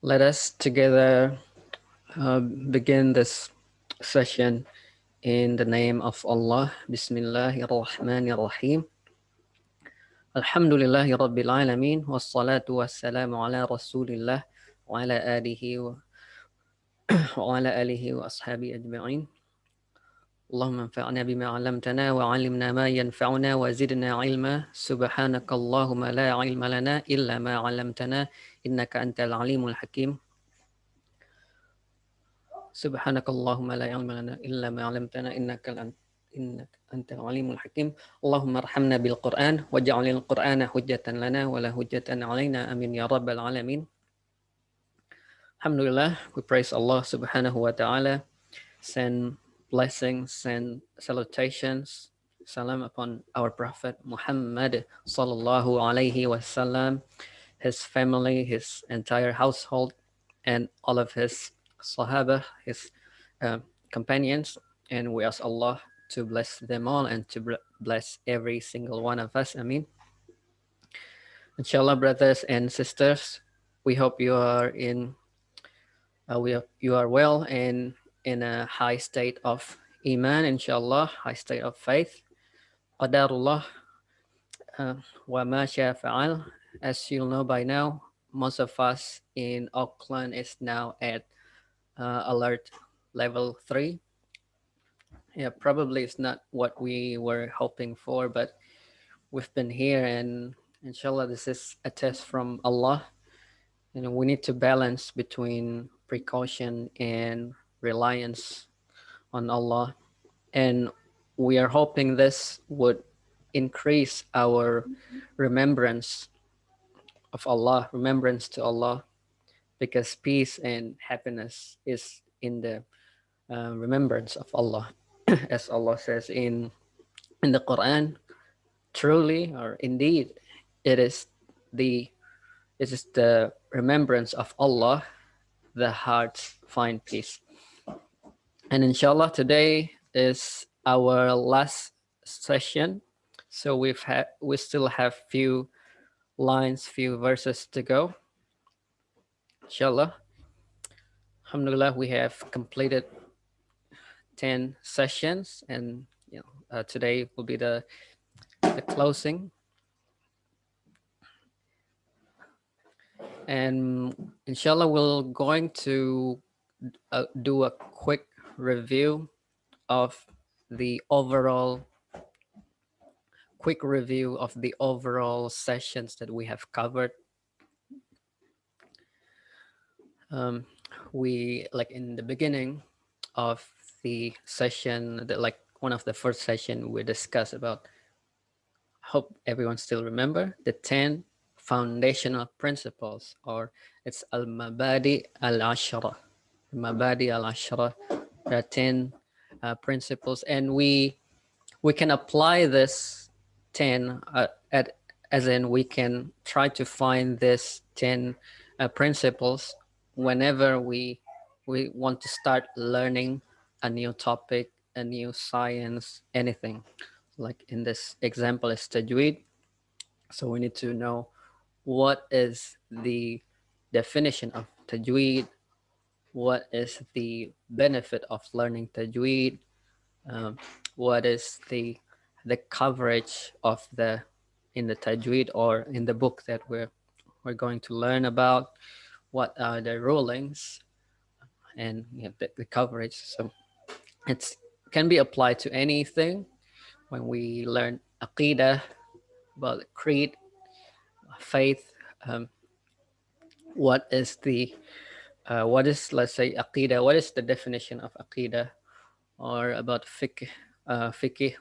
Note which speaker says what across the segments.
Speaker 1: Let us together begin this session in the name of Allah. Bismillahirrahmanirrahim. Alhamdulillahi Rabbil Alameen. Wassalatu wassalamu ala Rasulillah wa ala alihi wa ashabi ajma'in. Allahumma anfa'na bima 'allamtana wa 'allimna ma yanfa'una wa zidna 'ilma. Subhanaka Allahumma la 'ilma lana illa ma 'allamtana innaka antal 'alimul hakim. سبحانك اللهم لا علم لنا إلا ما علمتنا إنك أنت العليم الحكيم اللهم ارحمنا بالقرآن واجعل القرآن حجة لنا ولا حجة علينا آمين يا رب العالمين. Alhamdulillah, we praise Allah subhanahu wa ta'ala, send blessings, send salutations, salam upon our Prophet Muhammad sallallahu alayhi wasallam, his family, his entire household, and all of his Sahaba, his companions, and we ask Allah to bless them all and to bless every single one of us. Ameen. Inshallah, brothers and sisters, we hope you are you are well and in a high state of iman, inshallah, high state of faith. Qadarullah wa ma sha fa'al. As you'll know by now, most of us in Auckland is now at alert level 3. Yeah, probably it's not what we were hoping for, but we've been here, and inshallah this is a test from Allah. We need to balance between precaution and reliance on Allah, and we are hoping this would increase our remembrance of Allah, remembrance to Allah, because peace and happiness is in the remembrance of Allah. As Allah says in the Quran, truly or indeed, it is the remembrance of Allah the hearts find peace. And inshallah, today is our last session, so we still have few lines, few verses to go. Inshallah, alhamdulillah, we have completed 10 sessions, and today will be the closing. And inshallah, we're going to do a quick review of the overall sessions that we have covered. We, like in the beginning of the session, like one of the first session, we discussed about, hope everyone still remember, the 10 foundational principles, or it's al-mabadi al-ashara. Mabadi al-ashara. There are 10 principles, and we can apply this 10 as in we can try to find this 10 principles whenever we want to start learning a new topic, a new science, anything. Like in this example is tajweed. So we need to know what is the definition of tajweed, what is the benefit of learning tajweed, what is the coverage of in the tajweed or in the book that we're going to learn about, what are the rulings and the coverage. So it can be applied to anything. When we learn aqidah, about creed, faith, what is let's say aqidah, what is the definition of aqidah, or about fiqh,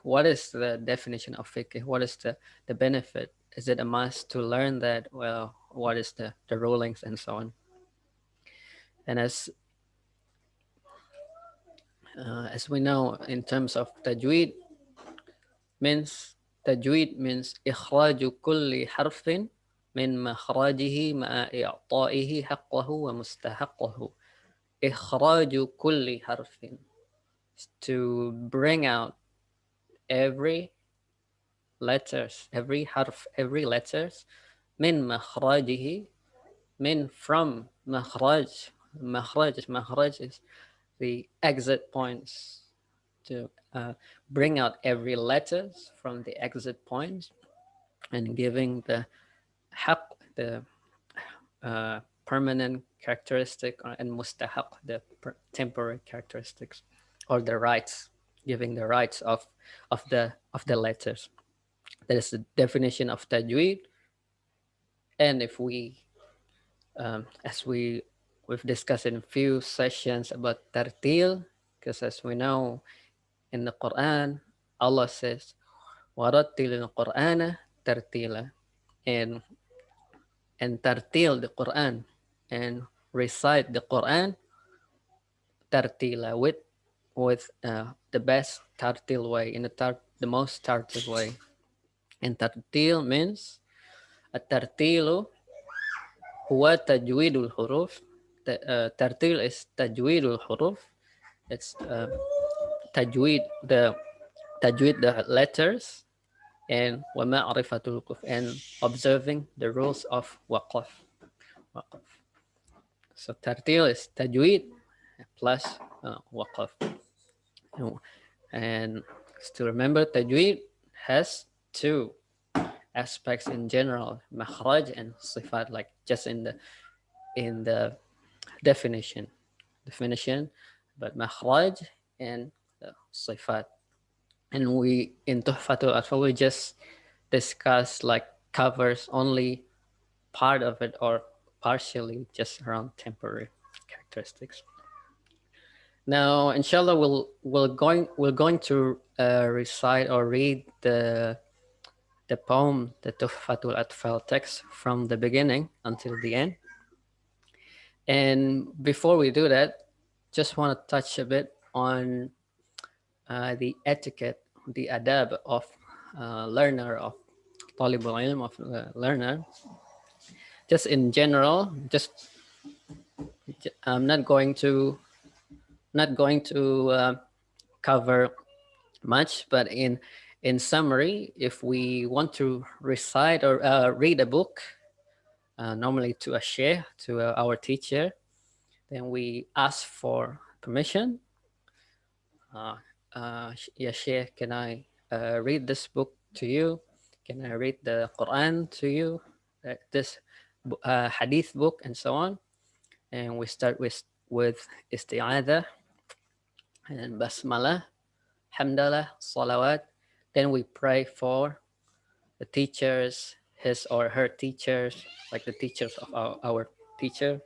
Speaker 1: what is the definition of fiqh, what is the benefit, is it a must to learn that, well, what is the rulings, and so on. And as we know, in terms of tajweed means ikhraju kulli harfin min makhrajihi ma'a i'ta'ihi haqqahu wa mustahaqqahu. Ikhraju kulli harfin, to bring out every letters, every harf, every letters, min makhrajihi, min from makhraj. Makhraj is the exit points to bring out every letters from the exit points and giving the haq, the permanent characteristic, and mustahaq, the temporary characteristics, or the rights, giving the rights of the letters. That is the definition of tajweed. And if we, as we've discussed in a few sessions about tartil, because as we know in the Quran, Allah says, "Warattilil Qur'ana tartila," and tartil the Quran and recite the Quran tartila with the best tartil way, in the most tartil way. And tartil means a tartilu huwa tajwidul huruf. Tartil is tajwidul huruf. It's tajwid the letters, and wa ma'rifatul wukuf, and observing the rules of waqaf. So tartil is tajwid plus waqaf. And still remember, tajweed has two aspects in general, makhraj and sifat, like just in the definition, but makhraj and sifat. And we in Tuhfat al-Atfal, we just discuss, like, covers only part of it, or partially, just around temporary characteristics. Now, inshallah, we're going to recite or read the poem, the Tuhfatul Atfal text, from the beginning until the end. And before we do that, just want to touch a bit on the etiquette, the adab of learner, of talibul ilm, of learner. Just in general, I'm not going to cover much, but in summary, if we want to recite or read a book, normally to a sheikh, to our teacher, then we ask for permission. Ya sheikh, can I read this book to you? Can I read the Quran to you? This hadith book, and so on. And we start with isti'adah and basmalah, hamdalah, salawat. Then we pray for the teachers, his or her teachers, like the teachers of our teacher,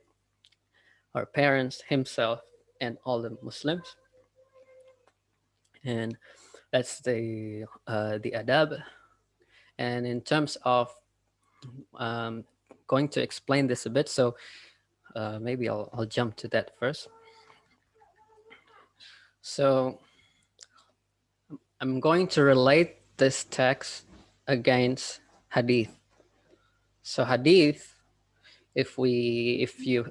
Speaker 1: our parents, himself, and all the Muslims. And that's the adab. And in terms of going to explain this a bit, so maybe I'll jump to that first. So I'm going to relate this text against hadith. So hadith, if you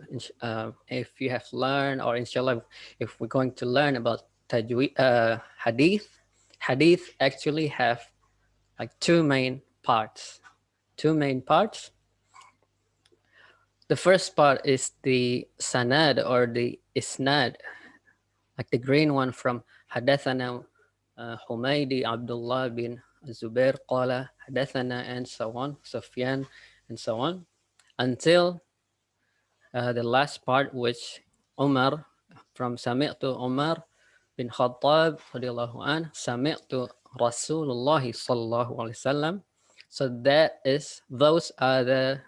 Speaker 1: have learned, or inshallah, if we're going to learn about tajweed, hadith actually have like two main parts. The first part is the sanad, or the isnad, like the green one from hadathana Humaydi Abdullah bin Zubair qala hadathana, and so on, Sufyan, and so on, until the last part, which Umar, from Sami'tu Umar bin Khattab radiyallahu an, Sami'tu Rasulullah sallallahu alaihi wasallam. So those are the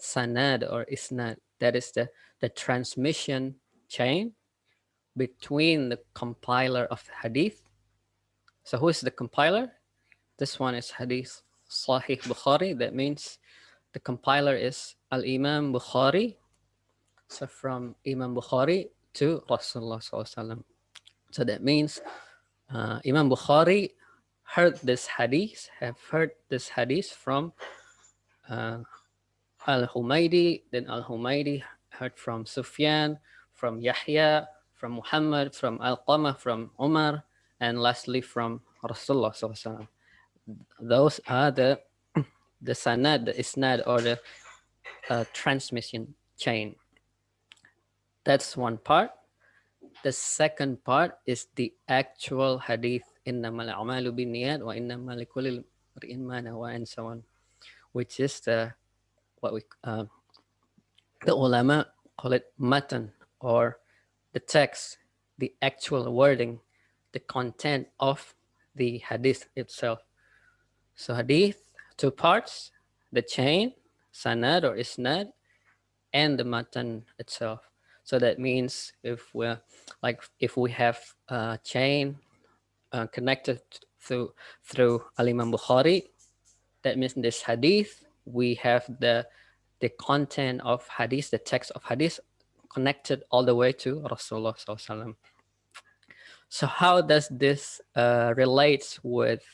Speaker 1: sanad or isnad. That is the transmission chain between the compiler of the hadith. So who is the compiler? This one is Hadith Sahih Bukhari. That means the compiler is Al-Imam Bukhari. So from Imam Bukhari to Rasulullah SAW. So that means Imam Bukhari have heard this hadith from Al-Humaydi, then Al-Humaydi heard from Sufyan, from Yahya, from Muhammad, from Al-Qamah, from Umar, and lastly from Rasulullah SAW. Those are the sanad, the isnad, or the transmission chain. That's one part. The second part is the actual hadith, innamal a'malu binniyat wa innamal likulli imri'in ma nawa, and so on, which is what we the ulama call it matan, or the text, the actual wording, the content of the hadith itself. So hadith, two parts, the chain, sanad or isnad, and the matan itself. So that means if we have a chain connected through Al-Imam Bukhari, that means this hadith, we have the content of hadith, the text of hadith connected all the way to Rasulullah SAW. So how does this relate with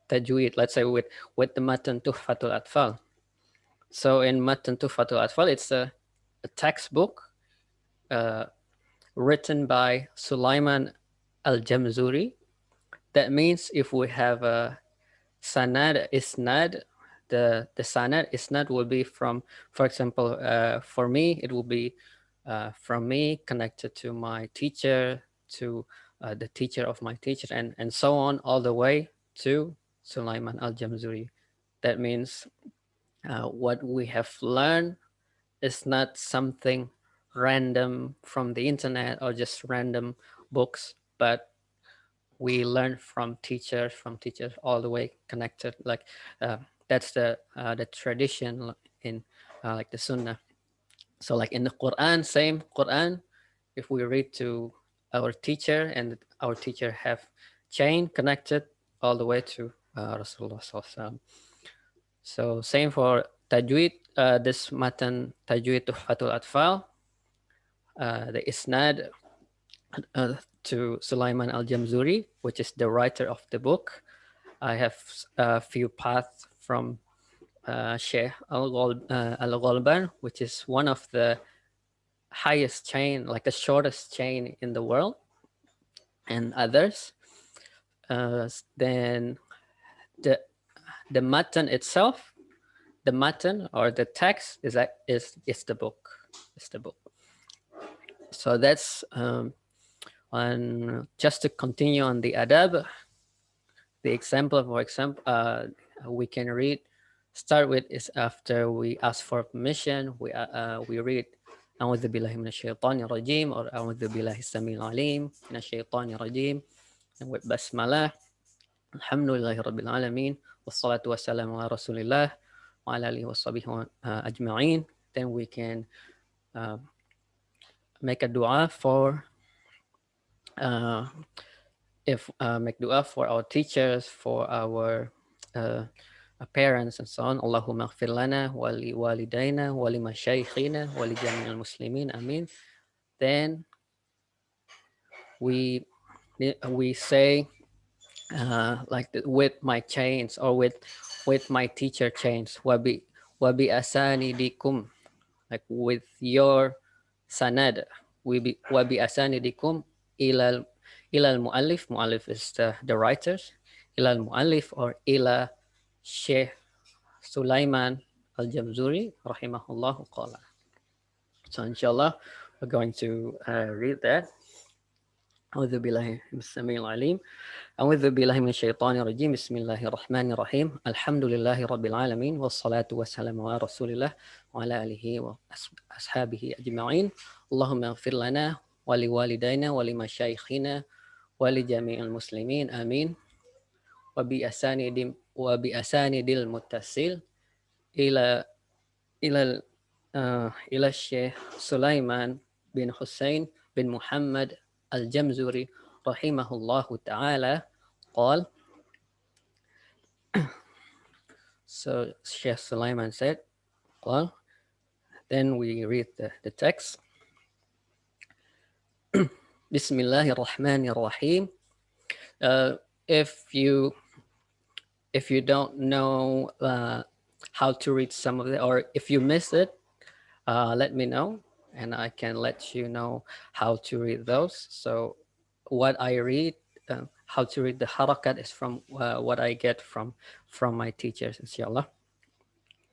Speaker 1: tajweed, let's say with the matan Tuhfatul Atfal? So in matan Tuhfatul Atfal, it's a textbook written by Sulaiman al-Jamzuri. That means if we have a sanad isnad, the sanad isnad will be from, for example, for me, it will be from me connected to my teacher, to the teacher of my teacher, and so on, all the way to Sulaiman al-Jamzuri. That means what we have learned is not something random from the internet or just random books, but we learn from teachers all the way connected. Like that's the tradition in like the Sunnah. So like in the Quran, same Quran, if we read to our teacher and our teacher have chain connected all the way to Rasulullah SAW. So same for tajweed, this matan tajweed Tuhfatul Atfal, the isnad to Sulaiman al-Jamzuri, which is the writer of the book. I have a few paths from Sheikh al-Ghalban, which is one of the highest chain, like the shortest chain in the world, and others. Then the matan itself, the matan or the text is the book. It's the book. So that's and just to continue on the adab, the example, for example, we can start with is after we ask for permission, we read أعوذ بالله من الشيطان الرجيم or أعوذ بالله السميع العليم من الشيطان الرجيم, and with basmalah, alhamdulillahi rabbil alamin wassalatu wassalamu ala rasulillah wa ala alihi wa sahbihi ajma'in. Then we can make a dua for make dua for our teachers, for our parents, and so on. Allahumma ighfir lana wa li walidayna wa li mashaykhina wa li jami'il muslimin, amin. Then we say with my chains, or with my teacher chains, wabi asanidikum, like with your sanad, wabi asanidikum ilal muallif. Muallif is the writers. Ilal muallif or ila Sheikh Sulaiman al-Jamzuri rahimahullah qala. So inshallah we're going to read that. أعوذ بالله من السميع العليم أعوذ بالله من الشيطان الرجيم بسم الله الرحمن الرحيم الحمد لله رب العالمين والصلاة والسلام على رسول الله وعلى آله وأصحابه أجمعين اللهم اغفر لنا ولوالدينا ولمشايخنا ولجميع المسلمين آمين وبأسانيد المتصل إلى الشيخ سليمان بن حسين بن محمد al-Jamzuri rahimahullah ta'ala qal. So Sheikh Sulaiman said, qal. Then we read the text. Bismillahirrahmanirrahim. If you don't know how to read some of it, or if you miss it, let me know, and I can let you know how to read those. So what I read, how to read the harakat is from what I get from my teachers, inshallah.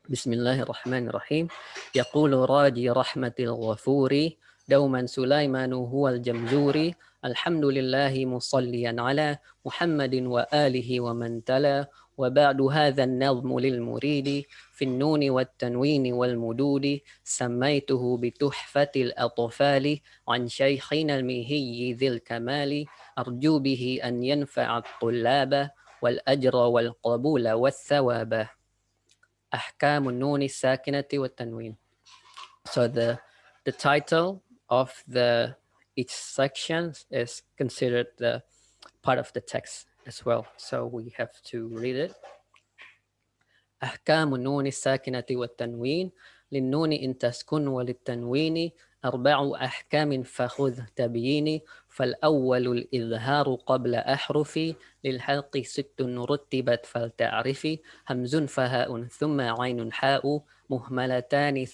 Speaker 1: بسم الله الرحمن الرحيم. يقول راجي رحمة الغفور دوما سليمان هو الجمزوري الحمد لله مصليا على محمد وآله ومن تلا وبعد هذا النظم للمريد في النون والتنوين والمدود سميته بتحفة الأطفال عن شيخنا المهي ذي الكمال أرجو به أن ينفع الطلاب والأجر والقبول والثواب. أحكام النون الساكنة والتنوين. So the title of the each section is considered the part of the text as well. So we have to read it. أحكام النون الساكنة والتنوين للنون إن تسكن وللتنوين أربع أحكام فخذ تبييني فالأول الإظهار قبل أحرف للحلق ست رتبت فلتعرفي همز فهاء ثم عين حاء مهملتان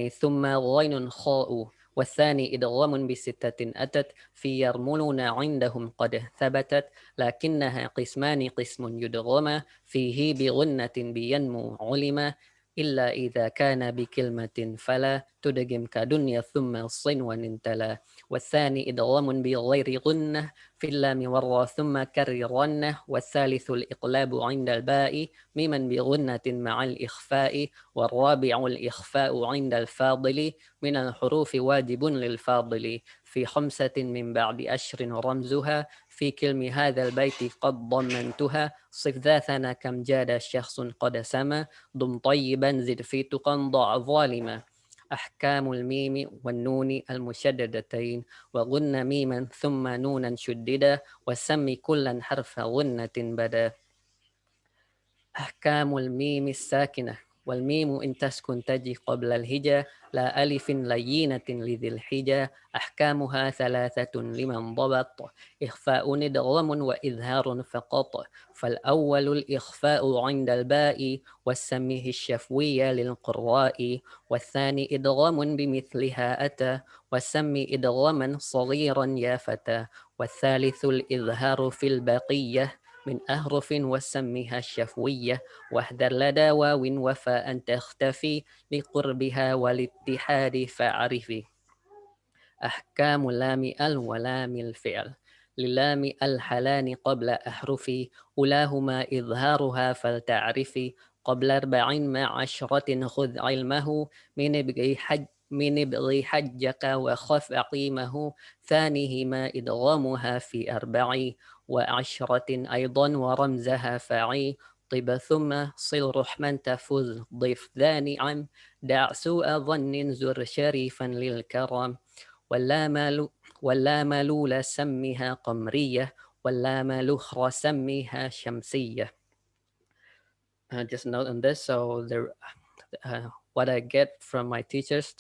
Speaker 1: ثم غين خاء والثاني إدغام بستة أتت في يرملون عندهم قد ثبتت لكنها قسمان قسم يدغم فيه بغنة بينمو علم إلا إذا كان بكلمة فلا تدغم كدنيا ثم صنوا انتلا والثاني إدغام بغير غنة في اللام والراء ثم كررن والثالث الإقلاب عند الباء ميما بغنة مع الإخفاء والرابع الإخفاء عند الفاضل من الحروف واجب للفاضل في خمسة من بعد أشر رمزها في كلم هذا البيت قد ضمنتها صف ذا ثنا كم جاد شخص قد سما ضم طيبا زد في تقى ضع ظالما أحكام الميم والنون المشددتين وغن ميما ثم نونا شددا وسم كلا حرف غنة بدا. أحكام الميم الساكنة والميم إن تسكن تجي قبل الهجا لا ألف لينة لذي الحجا أحكامها ثلاثة لمن ضبط إخفاء إدغام وإظهار فقط فالأول الإخفاء عند الباء والسمه الشفوي للقراء والثاني إدغام بمثلها أتى والسم إدغاما صغيرا يا فتى والثالث الإظهار في البقية من أحرف وسمها الشفوية واحذر لدى واو وفاء تختفي لقربها والاتحاد فاعرفي. أحكام لام ولام الفعل للام الحلان قبل أحرفي أولاهما إظهارها فلتعرفي قبل 4 مع 10 خذ علمه من ابغي حجك وخف عقيمه ثانيهما إدغامها في 4 و10 أيضا ورمزها فعي طب ثم صل رحما تفز ضيف ذا نعم دع سوء ظن زر شريفا للكرم واللام لولى سمها قمرية واللام الأخرى سميها شمسية. Just note on this, so what I get from my teachers,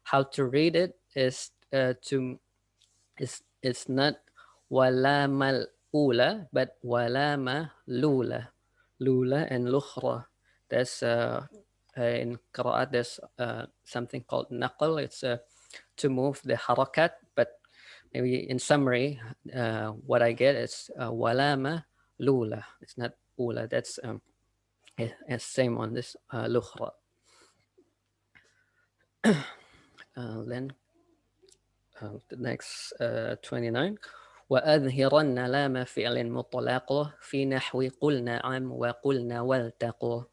Speaker 1: how to read it is it's not walama ula, but walama lula, and lukhra. There's in qira'at there's something called naql. It's to move the harakat, but maybe in summary, what I get is walama lula. It's not ula. That's it's same on this lukhra. Then the next 29. وأظهرن لام فعل مطلق في نحو قلنا عم وقلنا والتقوا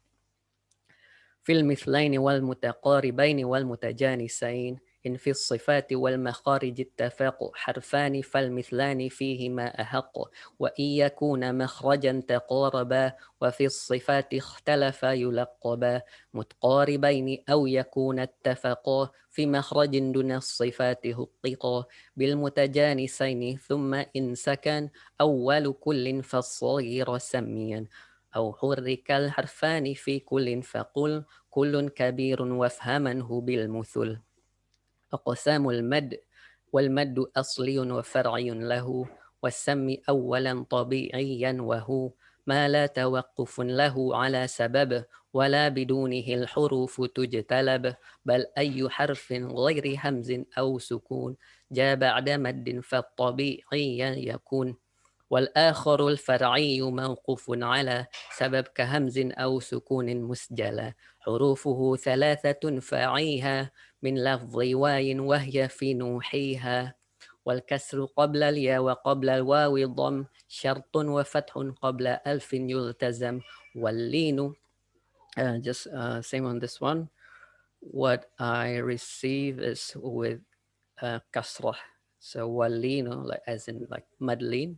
Speaker 1: في المثلين والمتقاربين والمتجانسين إن في الصفات والمخارج اتفاق حرفان فالمثلان فيهما أحق وإن يكون مخرجا تقاربا وفي الصفات اختلفا يلقبا متقاربين أو يكون اتفقا في مخرج دون الصفات حققا بالمتجانسين ثم إن سكن أول كل فالصغير سميا أو حرك الحرفان في كل فقل كل كبير وافهمنه بالمثل. أقسام المد والمد أصلي وفرعي له والسم أولا طبيعيا وهو ما لا توقف له على سبب ولا بدونه الحروف تجتلب بل أي حرف غير همز أو سكون جاء بعد مد فالطبيعي يكون والآخر الفرعي موقوف على سبب كهمز أو سكون مسجلا حروفه ثلاثة فاعيها من لفظ واي وهي في نوحيها والكسر قبل الياء وقبل الواو ضم شرط وفتح قبل ألف يلتزم واللين just same on this one. What I receive is with kasrah. So walino, like as in like madlin.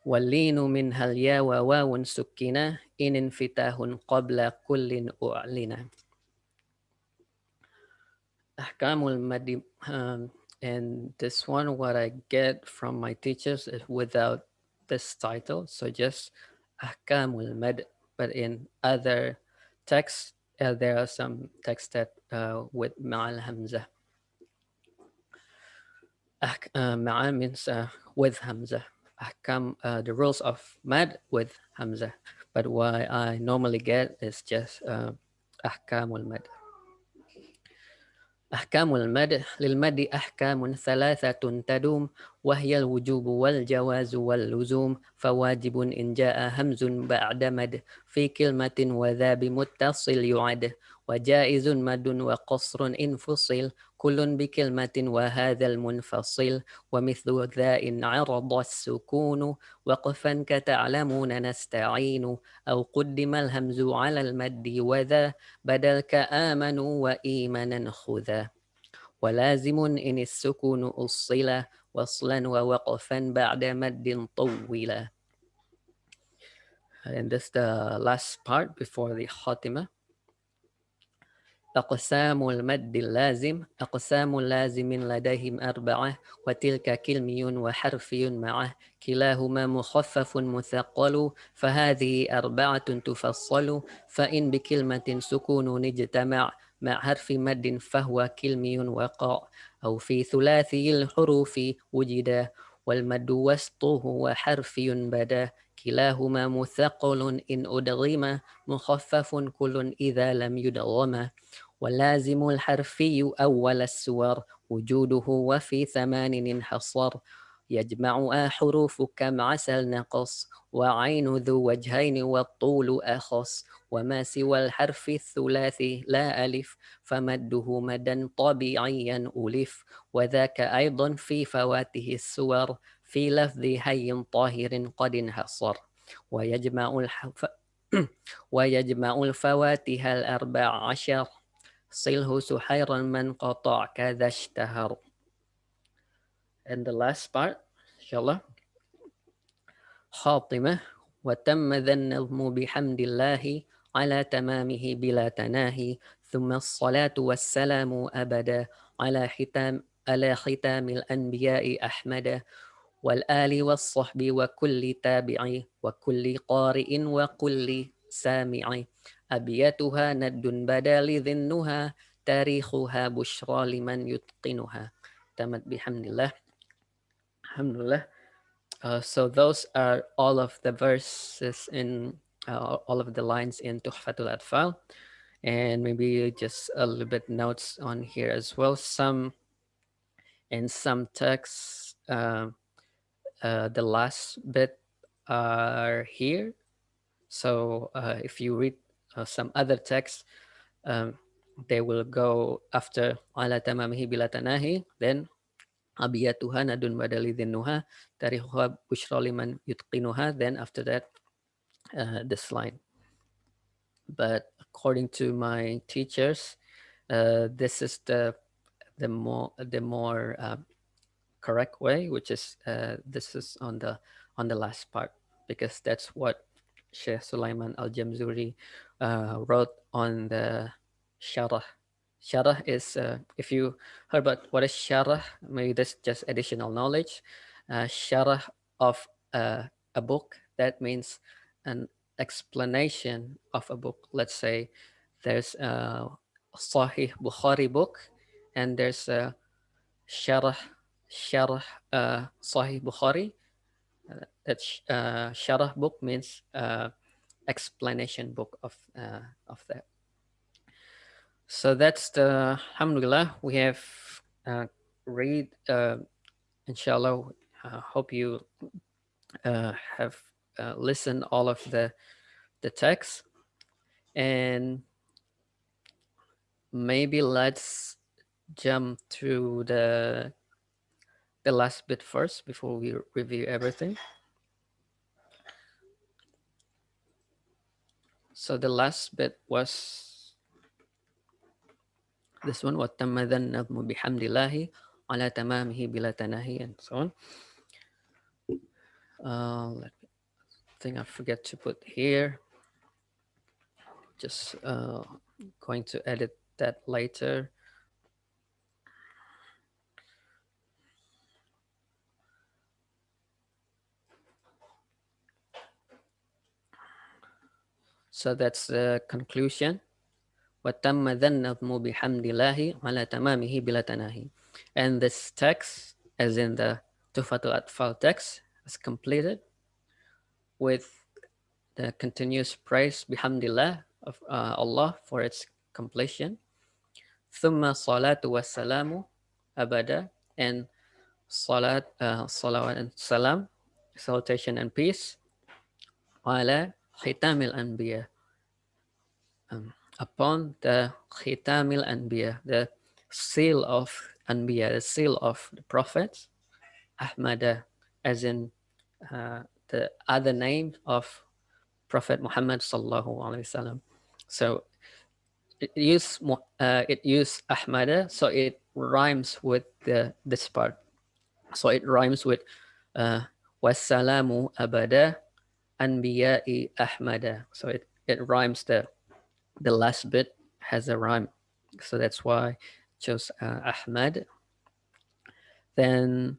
Speaker 1: واللين منها الياء وواو سكنة إن انفتاح قبل كل أعلن أحكام المد and this one what I get from my teachers is without this title, so just أحكام المد. But in other texts there are some texts that with مع الهمزة. مع means with hamza. Ahkam, the rules of mad with hamza. But what I normally get is just ahkamul mad. أحكام المد للمد أحكام ثلاثة تدوم وهي الوجوب والجواز واللزوم فواجب إن جاء همز بعد مد في كلمة وذا بمتصل يعد وجائز مد وقصر إن فصل كل بكلمة وهذا المنفصل ومثل ذا إن عرض السكون وقفا كتعلمون نستعين أو قدم الهمز على المد وذا بدل كآمنوا وإيمانا خذا ولازم إن السكون أصلا وصلا ووقفا بعد مد طولا. And that's the last part before the khatima. أقسام المد اللازم أقسام لازم لديهم أربعة وتلك كلمي وحرفي معه كلاهما مخفف مثقل فهذه أربعة تفصل فإن بكلمة سكون اجتمع مع حرف مد فهو كلمي وقع أو في ثلاثي الحروف وجدا والمد وسطه وحرفي بدا كلاهما مثقل إن أدغم مخفف كل إذا لم يدغم واللازم الحرفي أول السور وجوده وفي ثمان انحصر يجمع حروف كم عسل نقص وعين ذو وجهين والطول أخص وما سوى الحرف الثلاثي لا ألف فمده مدا طبيعيا ألف وذاك أيضا في فواته السور في لفظ هي طاهر قد انحصر ويجمع ويجمع الفواتح الأربع عشر صله سحيرا من قطع كذا اشتهر. And the last part, inshallah. خاطمة وتم ذا النظم بحمد الله على تمامه بلا تناهي ثم الصلاة والسلام أبدا على ختام الأنبياء أحمد والآل والصحب وكل تابع وكل قارئ وكل سامع أبياتها ند بدا لذنها تاريخها بشرى لمن يتقنها تمت بحمد الله. Alhamdulillah. So those are all of the verses in all of the lines in Tuhfat al-Atfal, and maybe just a little bit notes on here as well. Some in some texts, the last bit are here. So if you read some other texts, they will go after ala tamamihi bila tanahi, then abiyatuha nadun badali dhinnuha tarikhuha bushra liman yutqinuha, then after that this line. But according to my teachers, this is the more correct way, which is this is on the last part, because that's what Sheikh Sulaiman Al-Jamzuri wrote on the Sharah. Sharah is, if you heard about what is Sharah, maybe that's just additional knowledge. Sharah of a book, that means an explanation of a book. Let's say there's a Sahih Bukhari book, and there's a Sharah Sahih Bukhari. Sharah book means explanation book of that. So that's the Alhamdulillah. We have read. Inshallah, hope you have listened all of the text, and maybe let's jump to the last bit first before we review everything. So the last bit was this one, وَتَمَّ ذَا النَّظْمُ بِحَمْدِ اللَّهِ عَلَى تَمَامِهِ بِلَا تَنَاهِي, and so on. Let me think, I forget to put here. Just going to edit that later. So that's the conclusion. وَتَمَّ ذَا النَّظْمُ بِحَمْدِ اللَّهِ عَلَى تَمَامِهِ بِلَا تَنَاهِي. And this text, as in the Tuhfat al-Atfal text, is completed with the continuous praise bihamdillah of Allah for its completion. Thumma salatu wassalamu abada, and salawat and salam, salutation and peace, ala khitamil anbiya, upon the khitamil anbiya, the seal of anbiya, the seal of the prophets, ahmada, as in the other name of Prophet Muhammad sallallahu alaihi wasallam. So it use ahmada, so it rhymes with this part. So it rhymes with wassalamu abada anbiya'i ahmada. So it rhymes, the last bit has a rhyme. So that's why I chose Ahmad. Then,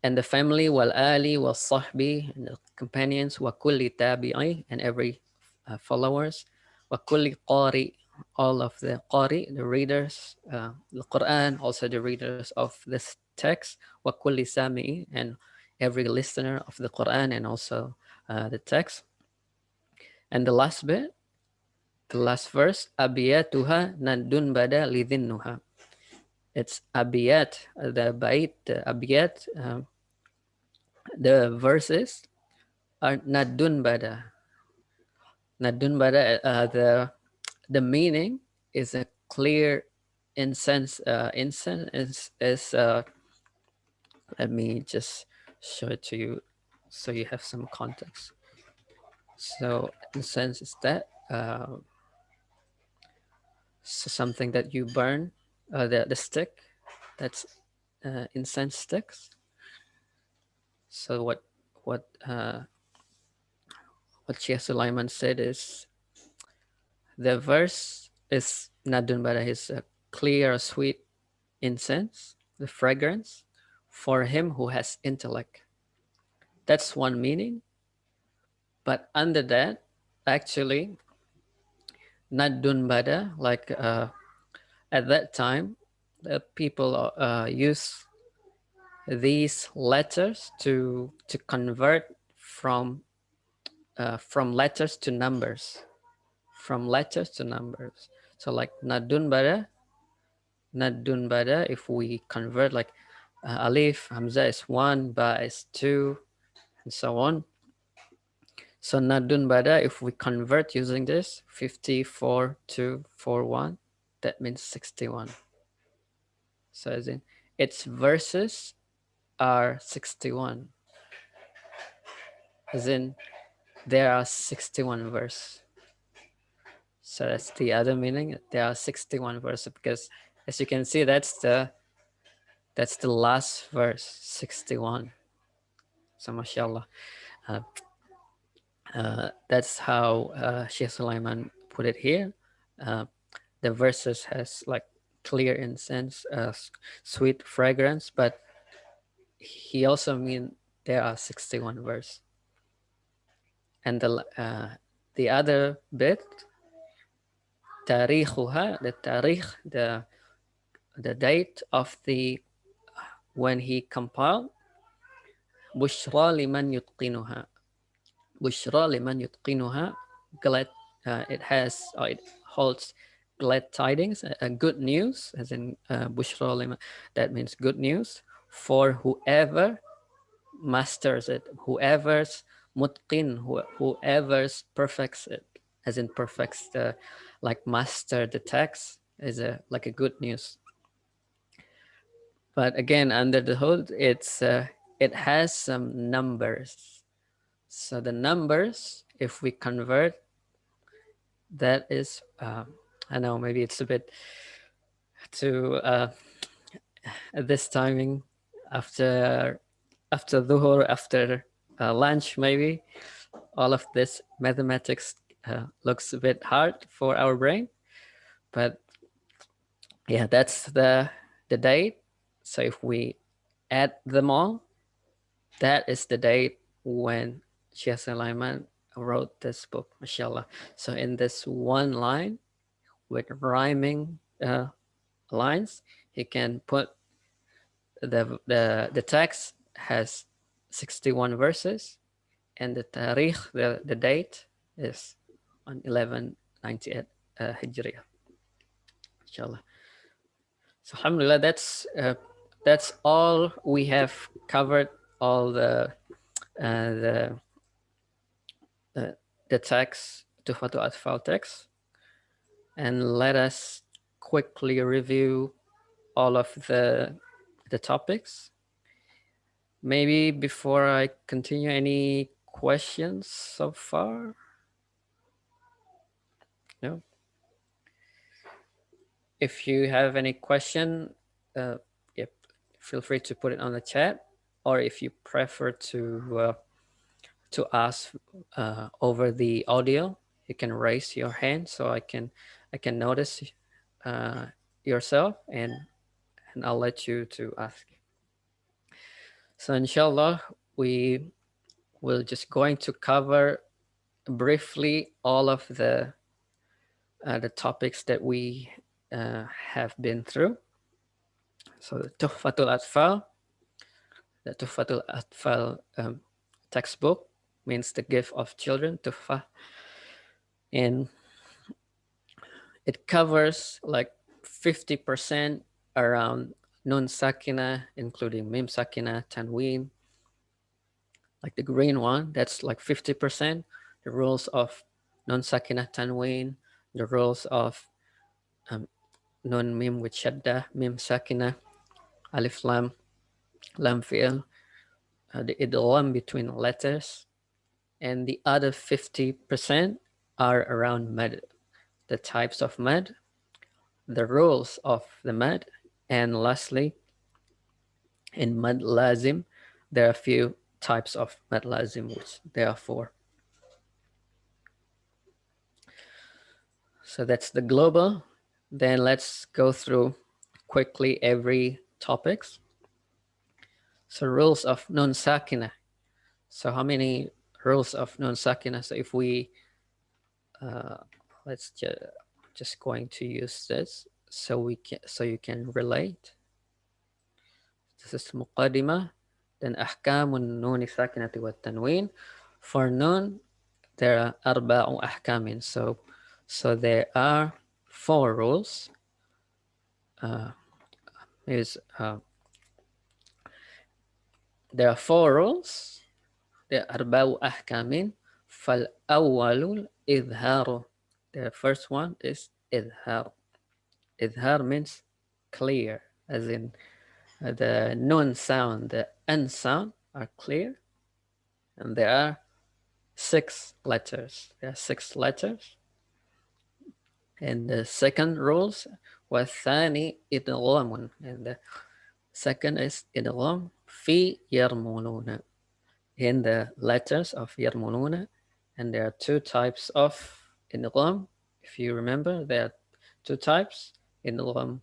Speaker 1: and the family, wal ali, wal sahbi, and the companions, wa kulli tabi'i, and every followers, wa kulli qari, all of the qari, the readers, the Quran, also the readers of this text, wa kulli sami'i, and every listener of the Quran and also the text. And the last bit, the last verse, abiyatuha nadun bada lidhinnuha. It's abiyat, the bait, the abiyat, the verses are nadun bada. Nadun bada, the meaning is a clear incense. Incense is let me just show it to you so you have some context. So incense is that something that you burn, the stick, that's incense sticks. So what Sheikh Sulaiman said is, the verse is nadun bada, is a clear, sweet incense, the fragrance for him who has intellect. That's one meaning. But under that, actually, nadun bada, like at that time, the people use these letters to convert from letters to numbers, from letters to numbers. So like nadun bada, if we convert like alif, hamza is 1, ba is 2, and so on. So nadun bada, if we convert using this, 54,241, that means 61. So as in, its verses are 61. As in, there are 61 verses. So that's the other meaning. There are 61 verses because, as you can see, that's the last verse, 61. So mashallah, that's how Sheikh Sulaiman put it here. The verses has like clear incense, sweet fragrance, but he also mean there are 61 verses. And the other bit, tarikhuha, the tarikh, the date of the when he compiled, بشرى لمن يتقنها. بشرى لمن يتقنها. Glad, it has, or it holds glad tidings, good news, as in بشرى لمن, that means good news for whoever masters it, whoever's mutqin, whoever's perfects it, as in perfects the, like master the text, is a like a good news. But again, under the hood, it has some numbers. So the numbers, if we convert, that is, I know maybe it's a bit too at this timing, after dhuhr, after lunch, maybe all of this mathematics looks a bit hard for our brain. But yeah, that's the date. So if we add them all, that is the date when Sheikh Sulaiman wrote this book, mashallah. So in this one line with rhyming lines, he can put the text has 61 verses, and the tarikh, the date, is on 1198 Hijriah, inshallah. So alhamdulillah, that's all we have covered, all the uh, the text, Tuhfat al-Atfal text, and let us quickly review all of the topics. Maybe before I continue, any questions so far? No. If you have any question, yep, feel free to put it on the chat, or if you prefer to ask over the audio, you can raise your hand so I can notice yourself, and I'll let you to ask. So inshallah, we will just going to cover briefly all of the topics that we have been through. So the Tuhfatul Atfal, the Tuhfatul Atfal textbook, means the gift of children, Tuhfa. And it covers like 50% around Nun Sakina, including Mim Sakina, Tanween, like the green one, that's like 50%. The rules of Nun Sakina, Tanween, the rules of Nun Mim with Shadda, Mim Sakina, Alif Lam, Lam Fi'il, the idgham between letters, and the other 50% are around mad, the types of mad, the rules of the mad, and lastly, in mad lazim, there are a few types of mad lazim, which there are 4. So that's the global. Then let's go through quickly every topics. So rules of nun sakina. So how many rules of nun sakina? So if we let's just going to use this so we can, so you can relate. This is muqaddimah. Then ahkamun nun sakinati wa tanween. For nun, there are arba'u ahkamin. So there are 4 rules. There are 4 rules. There are arba'u ahkamin. Fal awwalul idharu. The first one is idhar. Idhar means clear, as in the nun sound, the n sound are clear, and there are 6 letters. There are 6 letters. And the second rules was thani idghamun, and the second is idgham fi yarmuluna, in the letters of yarmuluna. And there are 2 types of idgham. If you remember, there are 2 types idgham.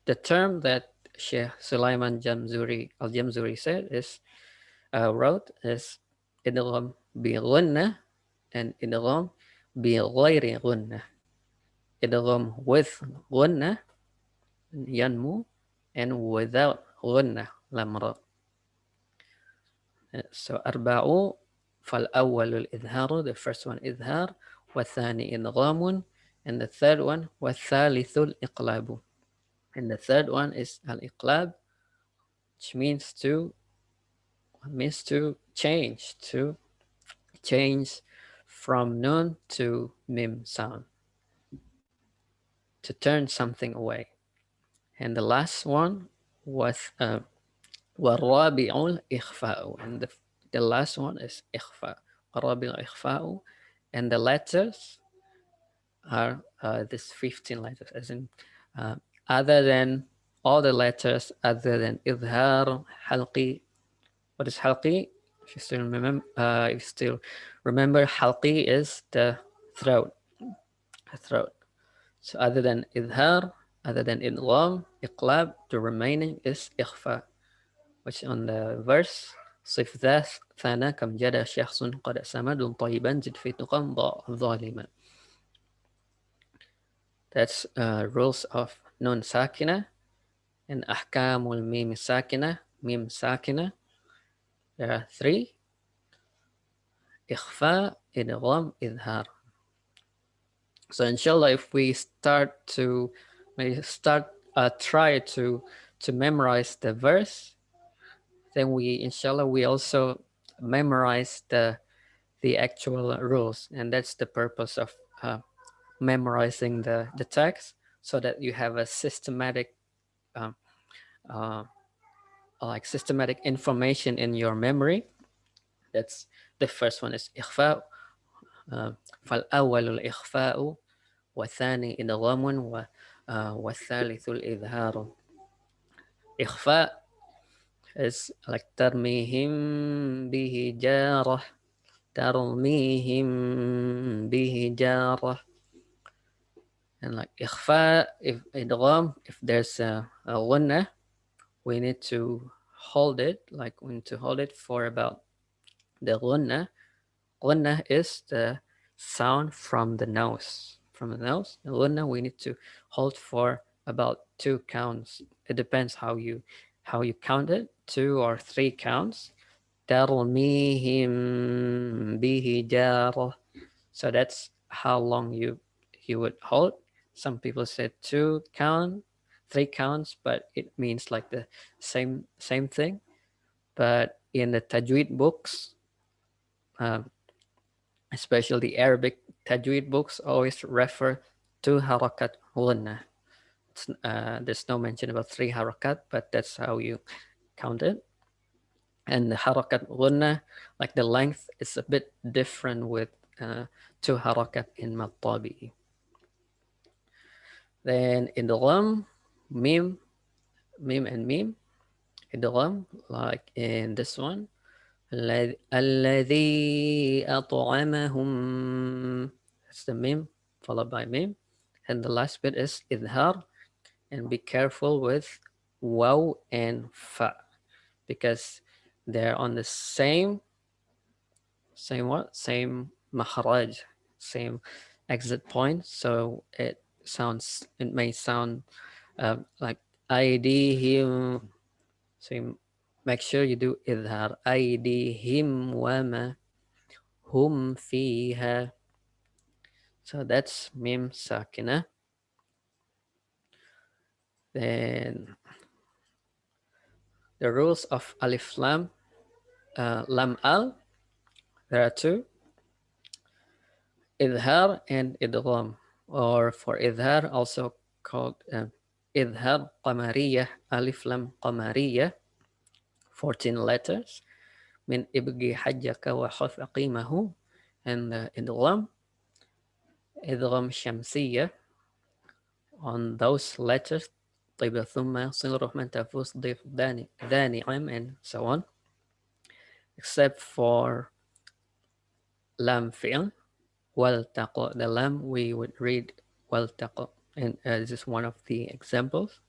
Speaker 1: The term that Sheikh Sulaiman al-Jamzuri said is wrote is idgham bi ghunnah and idgham bi ghairi ghunnah. Idgham with ghunnah, yanmu, and without ghunnah, lam ra. So أربع فالأول الإظهار, the first one إظهار, والثاني إدغام, and the third one والثالث الإقلاب, and the third one is al-iqlab, which means to change from nun to mim sound, to turn something away. And the last one was والرابع الإخفاء, and the last one is إخفاء. والرابع الإخفاء, and the letters are these 15 letters, as in other than all the letters other than إظهار, حلقي. What is حلقي? If you still remember, حلقي is the throat. So other than إظهار, other than إدغام, إقلاب, the remaining is إخفاء, which on the verse صف ذا ثنا كم جدا شخص قد سمد طيبا زد في تقم ظالما. That's rules of nun sakina and ahkamul mim sakina, mim sakina. There are three: ikhfa, idgham, idhar. So inshallah, if we try to memorize the verse, then we also memorize the actual rules, and that's the purpose of memorizing the text, so that you have a systematic systematic information in your memory. That's the first one is إخفاء. فالأول الإخفاء والثاني إدغام والثالث الإظهار. إخفاء is like ترميهم بحجارة and like إخفاء, if إدغام, if there's a غنة, we need to hold it for about the غنة. غنة is the sound from the nose. The غنة we need to hold for about 2 counts. It depends how you count it, 2 or 3 counts. ترميهم بحجارة. So that's how long you would hold. Some people said 2 count, 3 counts, but it means like the same thing. But in the tajweed books, especially the Arabic tajweed books, always refer to harakat ghunna. There's no mention about 3 harakat, but that's how you count it. And the harakat ghunna, like the length, is a bit different with 2 harakat in Mattabi. Then in the lam, mim and mim, in the lam, like in this one, الذي أطعمهم, that's the mim followed by mim, and the last bit is idhar. And be careful with waw and fa, because they're on the same makhraj, same exit point. So it may sound like aydihim. So you make sure you do idhar. Aydihim wama hum fiha. So that's mim sakina. Then the rules of alif lam, lam al, there are 2: idhar and idgham, or for idhar also called idhar qamariyah, alif lam qamariyah, 14 letters, min ibgi hajjaka wa khaf aqimahu. And idgham shamsiyah, on those letters, طيب ثم صل رحمن تفوز ضيف داني and so on, except for lam fi'l, waltaqa. The lam we would read waltaqa, and this is one of the examples.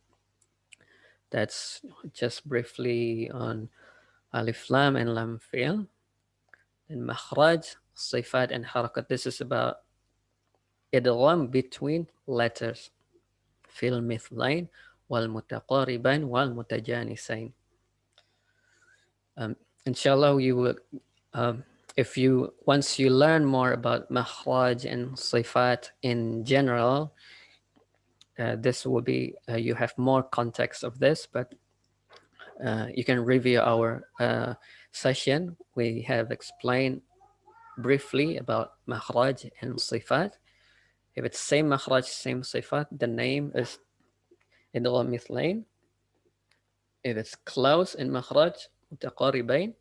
Speaker 1: That's just briefly on alif lam and lam fi'l. And makhraj, sifat, and harakat. This is about idgham between letters. Fil mithlain wal mutaqaribain wal mutajanisain. inshallah, you will, um, if you once you learn more about makhraj and sifat in general, this will be you have more context of this, but you can review our session. We have explained briefly about makhraj and sifat. If it's same makhraj, same sifat, the name is idgham mithlain. If it's close in makhraj, mutaqaribain,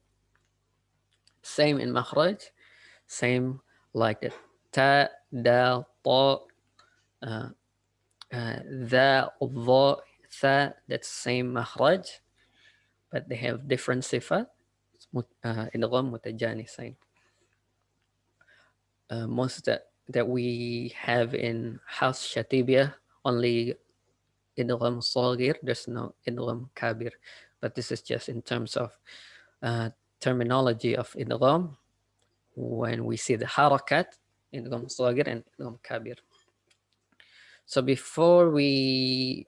Speaker 1: same in makhraj, same like the ta, dal, ta, uh, dha, dha, tha, that's same makhraj, but they have different sifat. Idgham mutajanisain. Most that we have in House Shatibia only idgham saghir. There's no idgham kabir, but this is just in terms of uh, terminology of idgham when we see the harakat idgham saghir and idgham kabir. So before we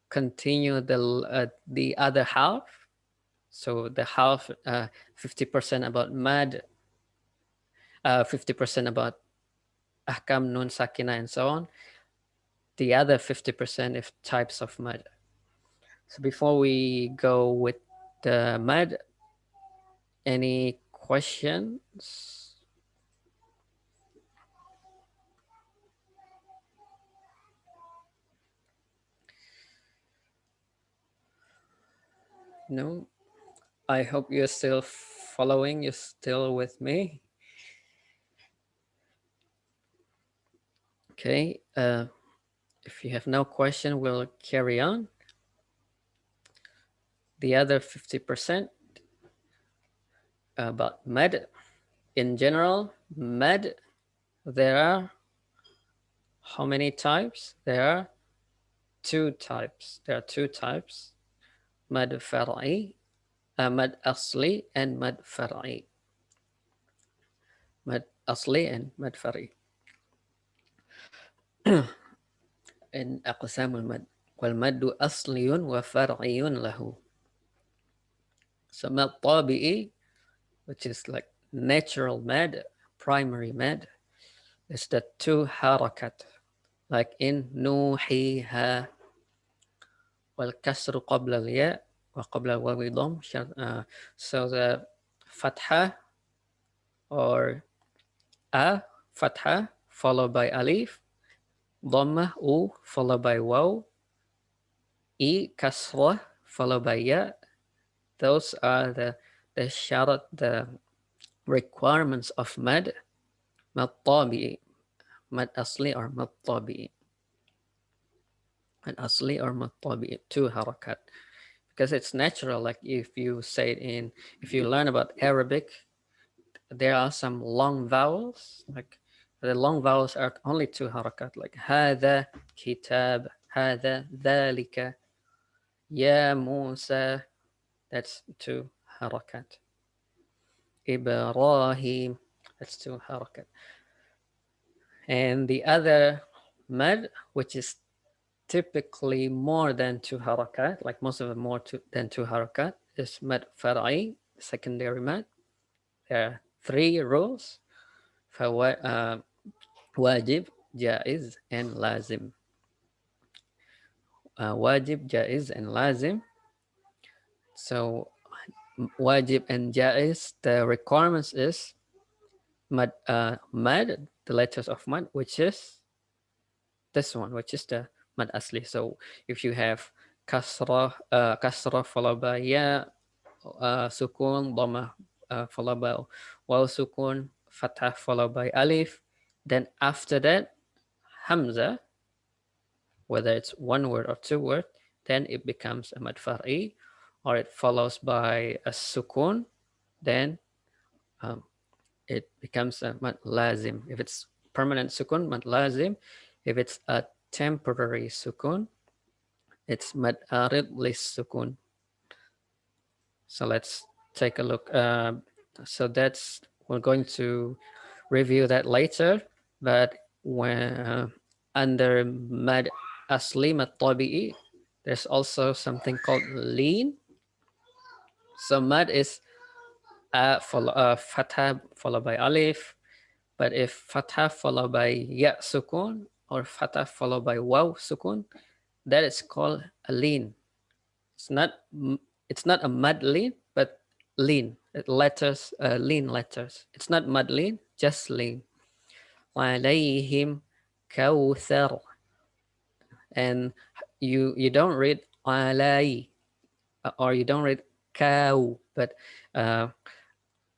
Speaker 1: continue the other half, so the half 50% about mad, 50% about ahkam nun sakina and so on. The other 50% is types of mad. So before we go with the mad, any questions? No? I hope you're still following, you're still with me. Okay, if you have no question, we'll carry on. The other 50% about mad. In general, mad, there are how many types? There are two types. There are two types, mad far'i, mad asli, and mad far'i. Mad asli and mad far'i. In aqsam al-mad. Wal-maddu asliyun wa far'iyun lahu. So mad tabi'i, which is like natural mad, primary mad, is the two harakat. Like in nuhiha, والكسر قبل الياء وقبل الواو ضم. So the fatha or a fatha followed by alif, dhamma u followed by waw, e kasrah followed by ya. Those are the sharat, the requirements of mad tabi'i, mad asli or mad tabi'i. Mad asli or mad tabi'i, two harakat. Because it's natural, like if you say it if you learn about Arabic, there are some long vowels, like the long vowels are only two harakat, like هذا kitab, هذا ذلك, ya Musa, that's two harakat. Ibrahim, that's two harakat. And the other mad, which is typically more than two harakat, like most of them more than two harakat, is mad far'i, secondary mad. There are three rules: wajib, jaiz, and lazim. Wajib, jaiz, and lazim. So wajib and jaiz, the requirements is mad, the letters of mad, which is this one, which is the mad asli. So if you have kasrah followed by ya, sukun, dhamma followed by waw sukun, fathah followed by alif, then after that hamza, whether it's one word or two words, then it becomes a mad far'i, or it follows by a sukun, then it becomes a mad lazim. If it's permanent sukun, mad lazim. If it's a temporary sukun, it's mad arid lis sukun. So let's take a look. So that's, we're going to review that later, but when under mad asli, mad tabi'i, there's also something called lean. So mad is fatha followed by alif. But if fatha followed by ya sukun or fatha followed by waw sukun, that is called a lean. It's not it's not a mad lean, but lean letters, lean letters. It's not mad lean, just lean. وعليهم كوثر, and you don't read alai, or you don't read cow, but uh,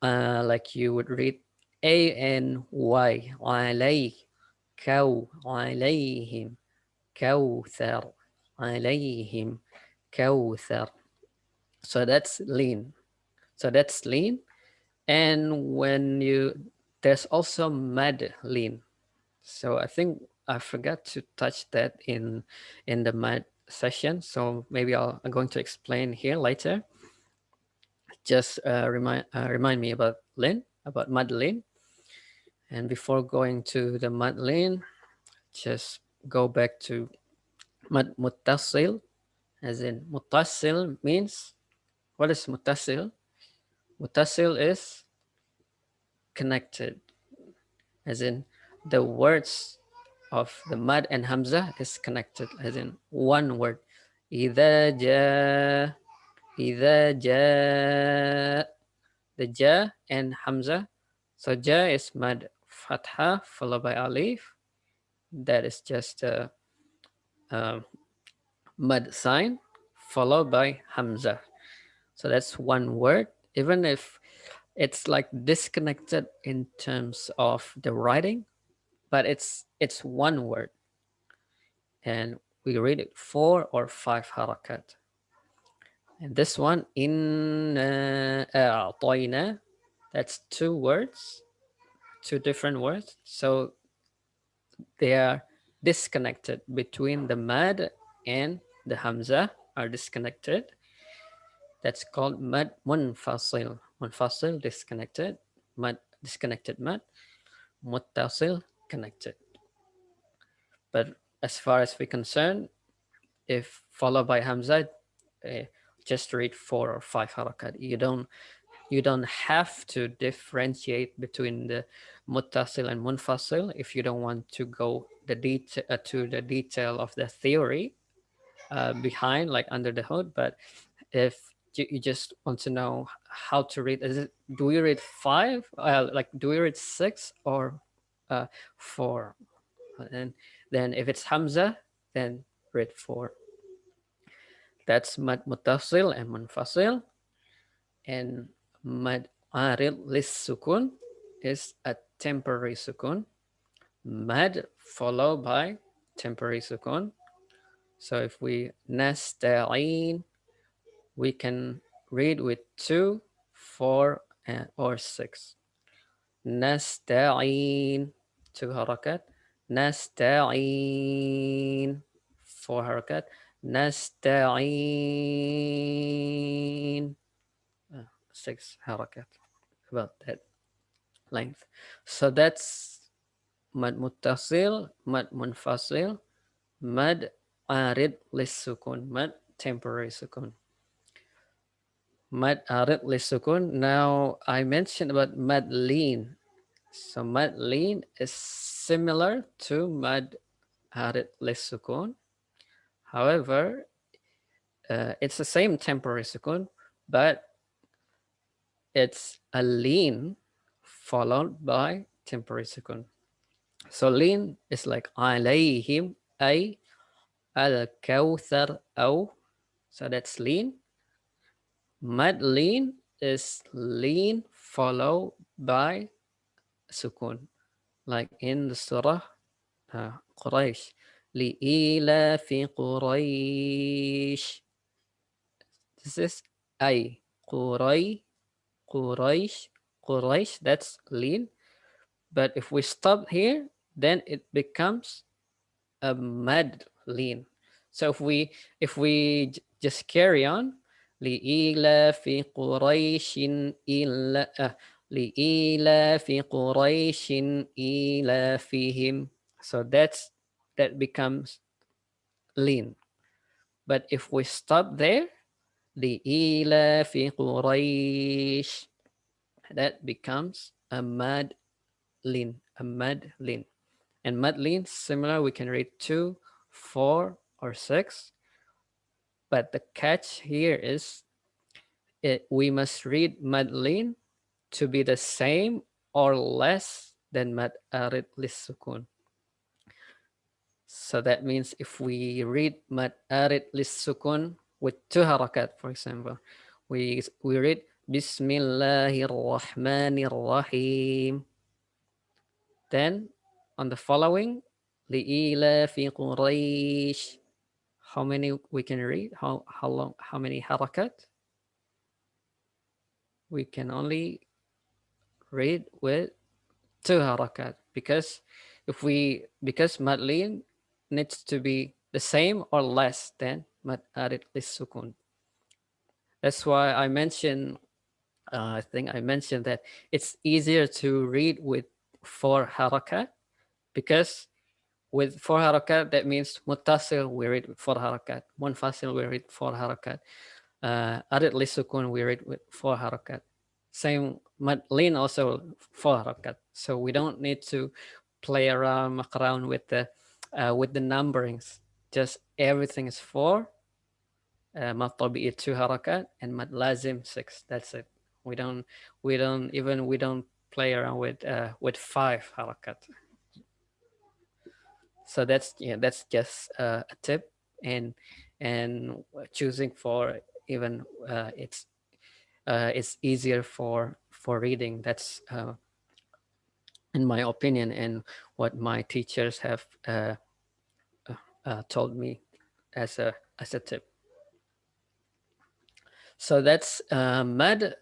Speaker 1: like you would read A-N-Y, alay, cow, alayhim, kawthar, alayhim, kawthar. So that's lean. So that's lean. And when you, there's also mad lean. So I think I forgot to touch that in the mad session. So maybe I'm going to explain here later. Just remind me about Lin, about Madeline. And before going to the Madeline, just go back to Muttasil, as in Muttasil means, what is Muttasil? Muttasil is connected, as in the words of the Mad and Hamza is connected, as in one word. إذا جاء, إذا جاء, the ja and hamza. So ja is mad fatha followed by alif. That is just a mad sign followed by hamza. So that's one word. Even if it's like disconnected in terms of the writing, but it's one word, and we read it 4 or 5 harakat. And this one, inna a'tayna, that's 2 words, 2 different words. So they are disconnected between the mad and the hamza are disconnected. That's called mad munfasil. Munfasil, disconnected. Mad, disconnected mad. Muttasil, connected. But as far as we're concerned, if followed by hamza, uh, just read 4 or 5 harakat. You don't have to differentiate between the muttasil and munfasil if you don't want to go to the detail of the theory behind, like under the hood. But if you just want to know how to read, do we read 5, like do we read 6 or 4? And then if it's hamza, then read 4. That's mad muttasil and munfasil. And mad arid lis sukun is a temporary sukun. Mad followed by temporary sukun. So if we nasta'in, we can read with 2, 4, or 6. Nasta'in, 2 harakat. Nasta'in, 4 harakat. Nasta'in, 6 harakat. About that length. So that's mad muttasil, mad munfasil, mad arid lis sukun, mad temporary sukun. Mad arid lis sukun. Now I mentioned about mad lean. So mad lean is similar to mad arid lis sukun. However, it's the same temporary sukun, but it's a lean followed by temporary sukun. So lean is like alayhim ay al-kawthar aw. So that's lean. Mad lean is lean followed by sukun. Like in the surah Quraysh. لإيلاف قريش. This is ay. Quraysh. Quraysh, that's lean. But if we stop here, then it becomes a mad lean. So if we just carry on, لإيلاف قريش لإيلاف قريش إيلافهم. So that becomes lean. But if we stop there, لإيلاف قريش, That becomes a mad lean, a mad lean. And mad lean, similar, we can read 2, 4, or 6. But the catch here is we must read mad lean to be the same or less than mad arid lissukun. So that means if we read mad arid lissukun with 2 harakat, for example, we read Bismillahirrahmanirrahim. Then on the following, li'ilafi Quraysh. How many we can read? How long? How many harakat? We can only read with 2 harakat because madlin needs to be the same or less than mad arid lissukun. That's why I mentioned. I think I mentioned that it's easier to read with 4 harakat because with 4 harakat that means muttasil we read with 4 harakat, munfasil we read 4 harakat, arid lisukun we read with 4 harakat. Same lean also 4 harakat. So we don't need to play around, muck around with the numberings. Just everything is 4. Mad tabi'i 2 harakat and mad lazim 6. That's it. We don't play around with 5 harakat. So that's just a tip, and choosing for even it's easier for reading. That's in my opinion and what my teachers have told me as a tip. So that's mad.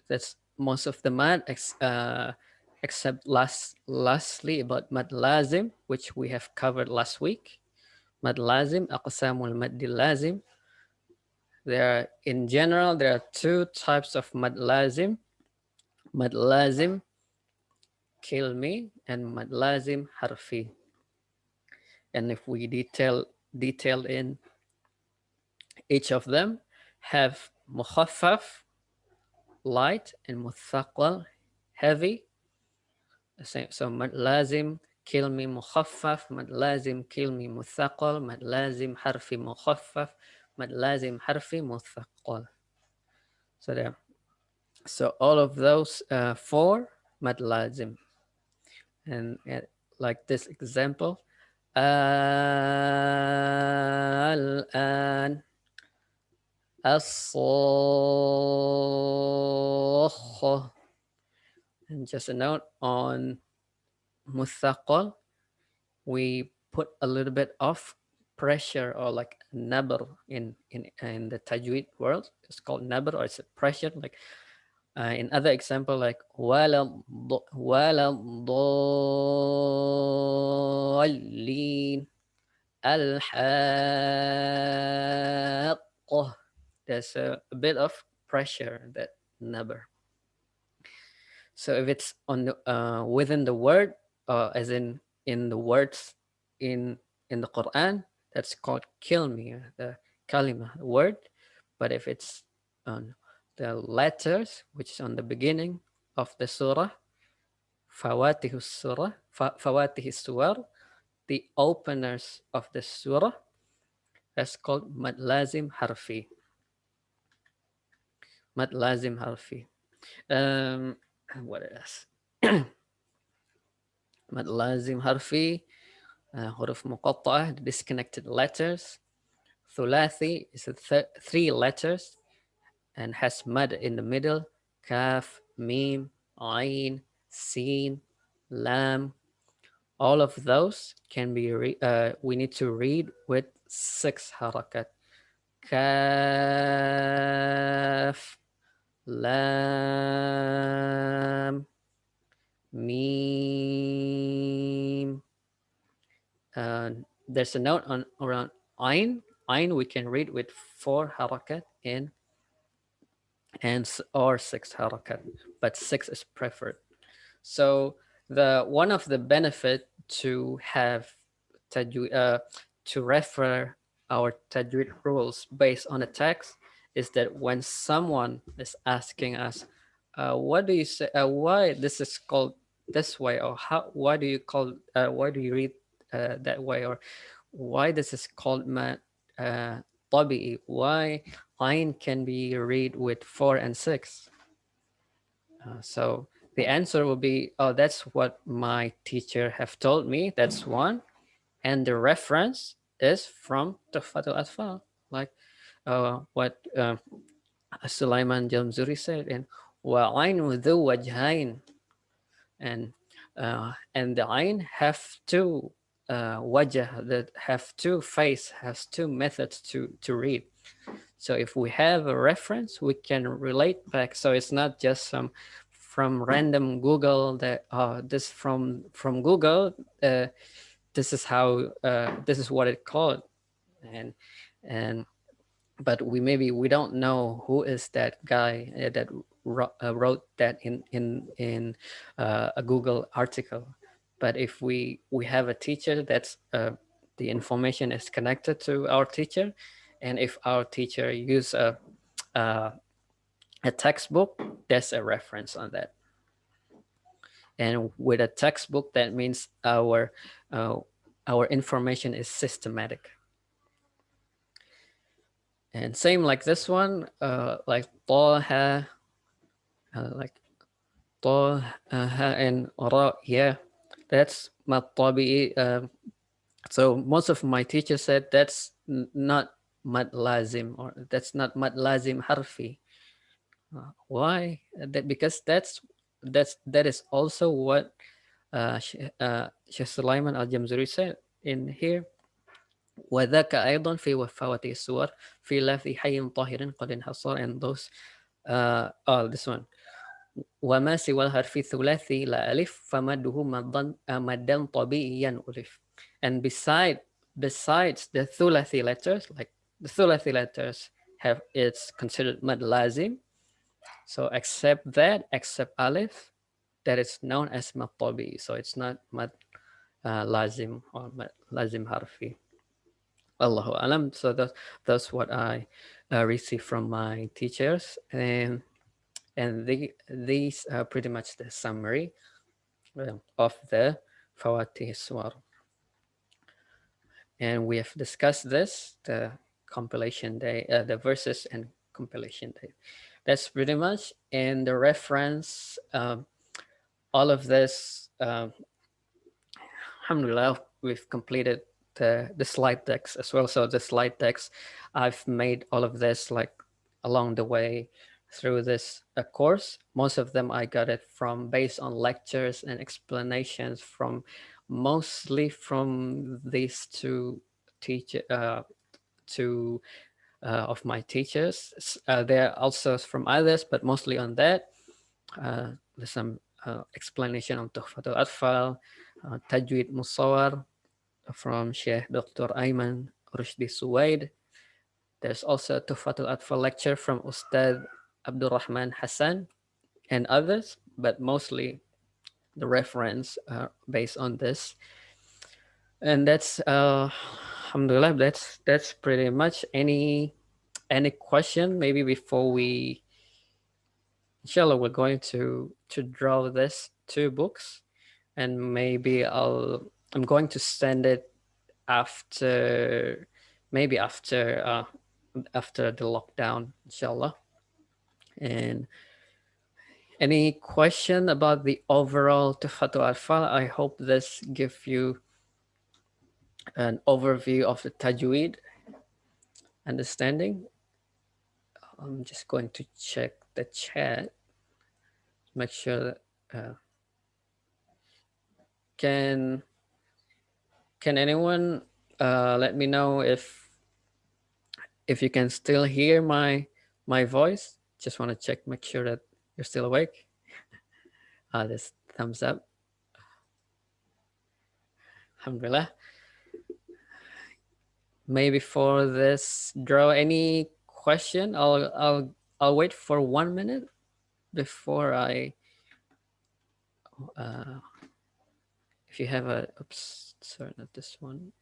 Speaker 1: That's most of the mad except lastly about mad lazim, which we have covered last week. Mad lazim, aqsamul mad lazim. In general, there are 2 types of mad lazim. Mad lazim kilmi and mad lazim harfi. And if we detail in each of them, have mukhaffaf, light, and muthaqqal, heavy. So mad lazim kilmi mukhaffaf, mad lazim kilmi muthaqqal, mad lazim harfi mukhaffaf, mad lazim harfi muthaqqal. So there. So all of those 4 mad lazim. And like this example, الآن الصخة. And just a note on muthaqal, we put a little bit of pressure or like nabr in the tajweed world. It's called nabr, or it's a pressure. Like in other example, like wala dallin al-haqqah. There's a bit of pressure that nabr. So if it's on within the word, as in the words in the Quran, that's called kilmi, the kalima, the word. But if it's on the letters, which is on the beginning of the surah, fawatihu surah, fawatihi surah, the openers of the surah, that's called mad lazim harfi. Mad lazim harfi. What else? Mad lazim harfi, huruf muqatta'ah, the disconnected letters. Thulathi is 3 letters and has mad in the middle. Kaf, mim, ain, sin, lam. All of those can be we need to read with 6 harakat. Kaf, lam, mim. There's a note on around ain. Ain we can read with 4 harakat or 6 harakat, but 6 is preferred. So one of the benefit to have tajweed, to refer our tajweed rules based on a text is that when someone is asking us what do you say? Why this is called this way, or how? Why do you call? Why do you read that way, or why this is called tabi'i? Why line can be read with 4 and 6? So the answer will be, oh, that's what my teacher have told me. That's one, and the reference is from Tuhfat al-Atfal, like what Sulaiman Jamzuri said in wa'ainu dhu wajhain, and the ain have two wajah, that have two face, has two methods to read. So if we have a reference, we can relate back. So it's not just some from random Google that this from Google. This is how this is what it called, and and but we don't know who is that guy that wrote that in a Google article. But if we have a teacher that's the information is connected to our teacher, and if our teacher use uh, a textbook, there's a reference on that. And with a textbook, that means uh, our information is systematic. And same like this one, like Taha, like Taha and Ra, yeah, that's Mad Tabi'i. So most of my teachers said that's not Mad Lazim, or that's not Mad Lazim Harfi. Why? That because that is also what Sheikh Sulaiman Al-Jamzuri said in here. وذاك أيضا في وفوات السور في لفظ حي طاهر قد انحصر, and those this one وما سوى الحرف الثلاثي لا ألف فمده مدا طبيعيا ألف. And besides the thulathi letters, like the thulathi letters have, it's considered mad lazim. So except alif, that is known as mad tabi. So it's not mad lazim or mad lazim harfi. Allahu alam. So that's what I received from my teachers, and these are pretty much the summary of the Fawatih Suwar. And we have discussed this, the compilation day, the verses and compilation day. That's pretty much. And the reference, all of this, alhamdulillah, we've completed the slide decks as well. So the slide decks, I've made all of this like along the way through this course. Most of them I got it from based on lectures and explanations from mostly from these two two of my teachers. There are also from others, but mostly on that. There's some explanation on Tuhfat al-Atfal, Tajwid Musawar from Sheikh Dr. Ayman Rushdi Suwaid. There's also a Tuhfat al-Atfal lecture from Ustad Abdul Rahman Hassan and others, but mostly the reference based on this. And that's alhamdulillah, that's pretty much. Any question maybe before we, inshallah, we're going to draw this 2 books, and maybe I'm going to send it after, maybe after the lockdown, inshallah. And any question about the overall Tuhfat al-Atfal? I hope this gives you an overview of the tajweed understanding. I'm just going to check the chat, make sure that can anyone let me know if you can still hear my voice. Just want to check, make sure that you're still awake. This thumbs up. Alhamdulillah. Maybe for this draw, any question? I'll wait for 1 minute before I if you have a, oops, sorry, not this one.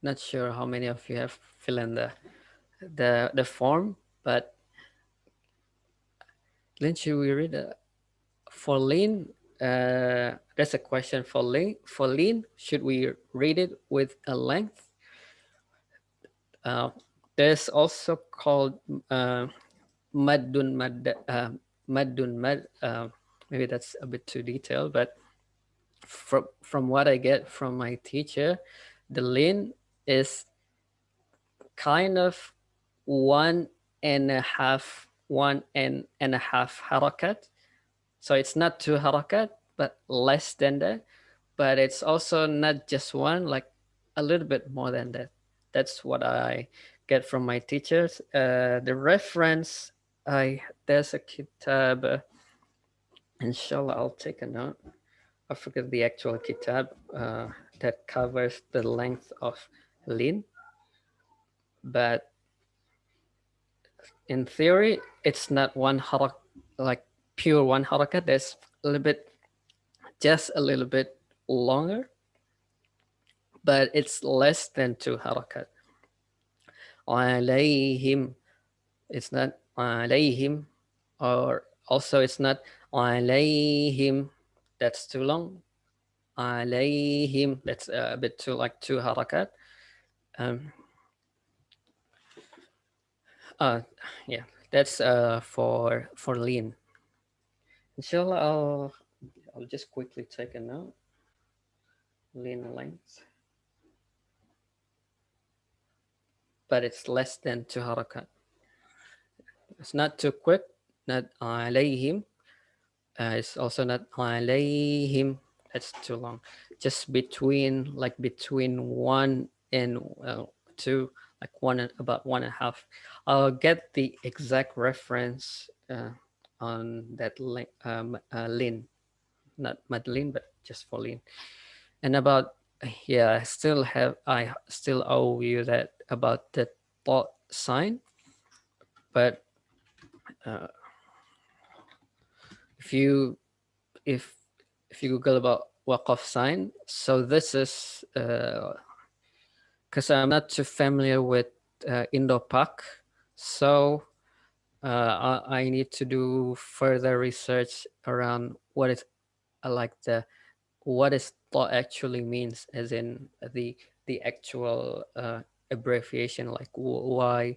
Speaker 1: Not sure how many of you have filled in the form, but Lynn, should we read for Lynn? That's a question for Lynn. For Lynn, should we read it with a length? Uh, there's also called Madun Mad Madun Mad. Maybe that's a bit too detailed, but from what I get from my teacher, the Lynn is kind of one and a half harakat. So it's not two harakat, but less than that. But it's also not just one, like a little bit more than that. That's what I get from my teachers. The reference, there's a kitab. Inshallah, I'll take a note. I forget the actual kitab that covers the length of lin, but in theory, it's not one harak, like pure one harakat. There's a little bit, just a little bit longer, but it's less than two harakat. Alayhim, it's not alayhim, or also it's not alayhim. That's too long. Alayhim, that's a bit too like two harakat. Um, uh, yeah, that's for lean. Inshallah, I'll just quickly take a note. Lean length, but it's less than two harakat. It's not too quick. Not alayhim. It's also not alayhim. That's too long. Just between one and two, like about 1.5. I'll get the exact reference on that lin, not Madeline, but just for lin. And about yeah, I still owe you that about the thought sign, but uh, if you if if you Google about waqaf sign, so this is because I'm not too familiar with Indo-Pak, so I need to do further research around like the what is thought actually means, as in the actual abbreviation, like why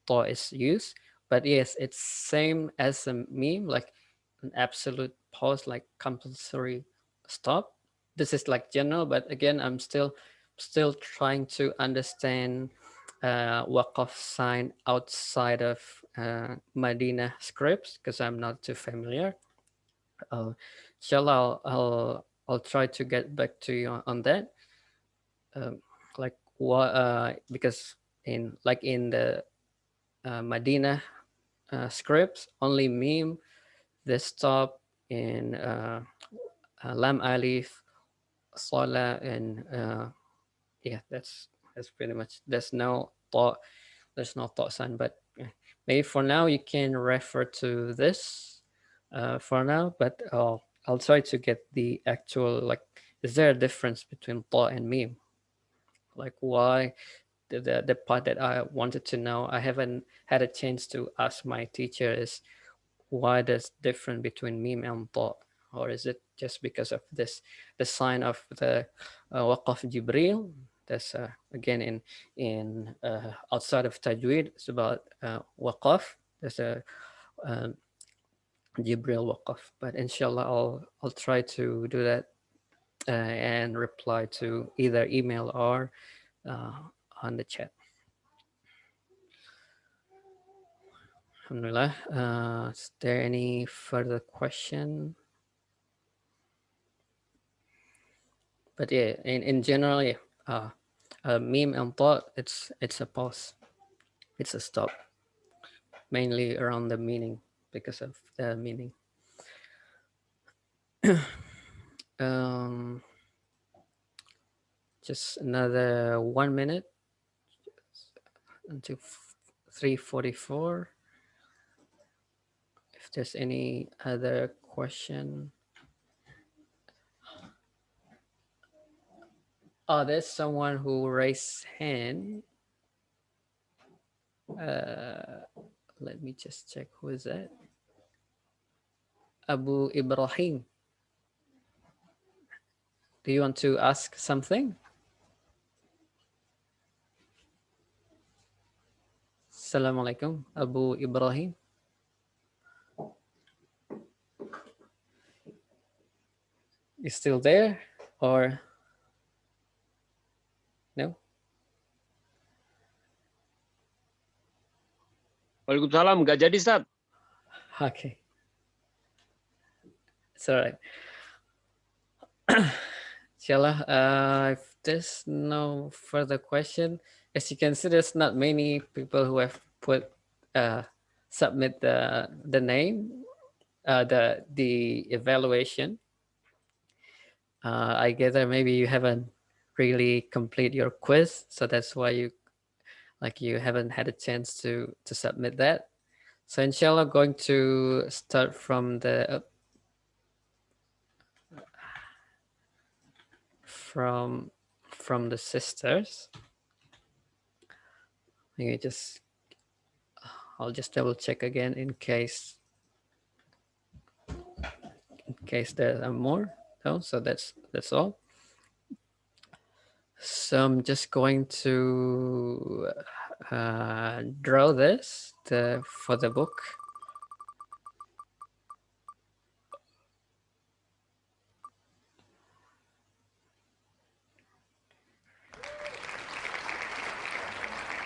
Speaker 1: thought is used. But yes, it's same as a meme, like an absolute pause, like compulsory stop. This is like general, but again, I'm still trying to understand waqaf sign outside of Medina scripts because I'm not too familiar. Inshallah, I'll try to get back to you on that. Like what because in the Medina scripts, only meme, the stop in lam alif, Salah, and yeah, that's pretty much. There's no thought sign, but maybe for now you can refer to this for now. But I'll try to get the actual, like, is there a difference between thought and meme? Like why the part that I wanted to know, I haven't had a chance to ask my teacher, is why there's difference between meme and thought, or is it just because of the sign of the waqaf Jibril? That's again in outside of tajweed. It's about waqaf. There's a um, Jibril waqaf. But inshallah, I'll try to do that and reply to either email or uh, on the chat. Alhamdulillah. Is there any further question? But yeah, in general, yeah, meme and thought, it's a pause, it's a stop, mainly around the meaning, because of the meaning. um, just another 1 minute until 3:44. If there's any other question. Oh, there's someone who raised hand. Let me just check who is that. Abu Ibrahim. Do you want to ask something? Assalamualaikum, Abu Ibrahim. You still there or no?
Speaker 2: Waalaikumsalam, nggak jadi, Ustaz.
Speaker 1: Okay, it's all right. Inshallah, if there's no further question, as you can see, there's not many people who have put submit the name, the evaluation. I gather maybe you haven't really complete your quiz, so that's why you haven't had a chance to submit that. So inshallah, going to start from from the sisters. Maybe just I'll just double check again in case there are more. No, so that's all. So I'm just going to draw this for the book.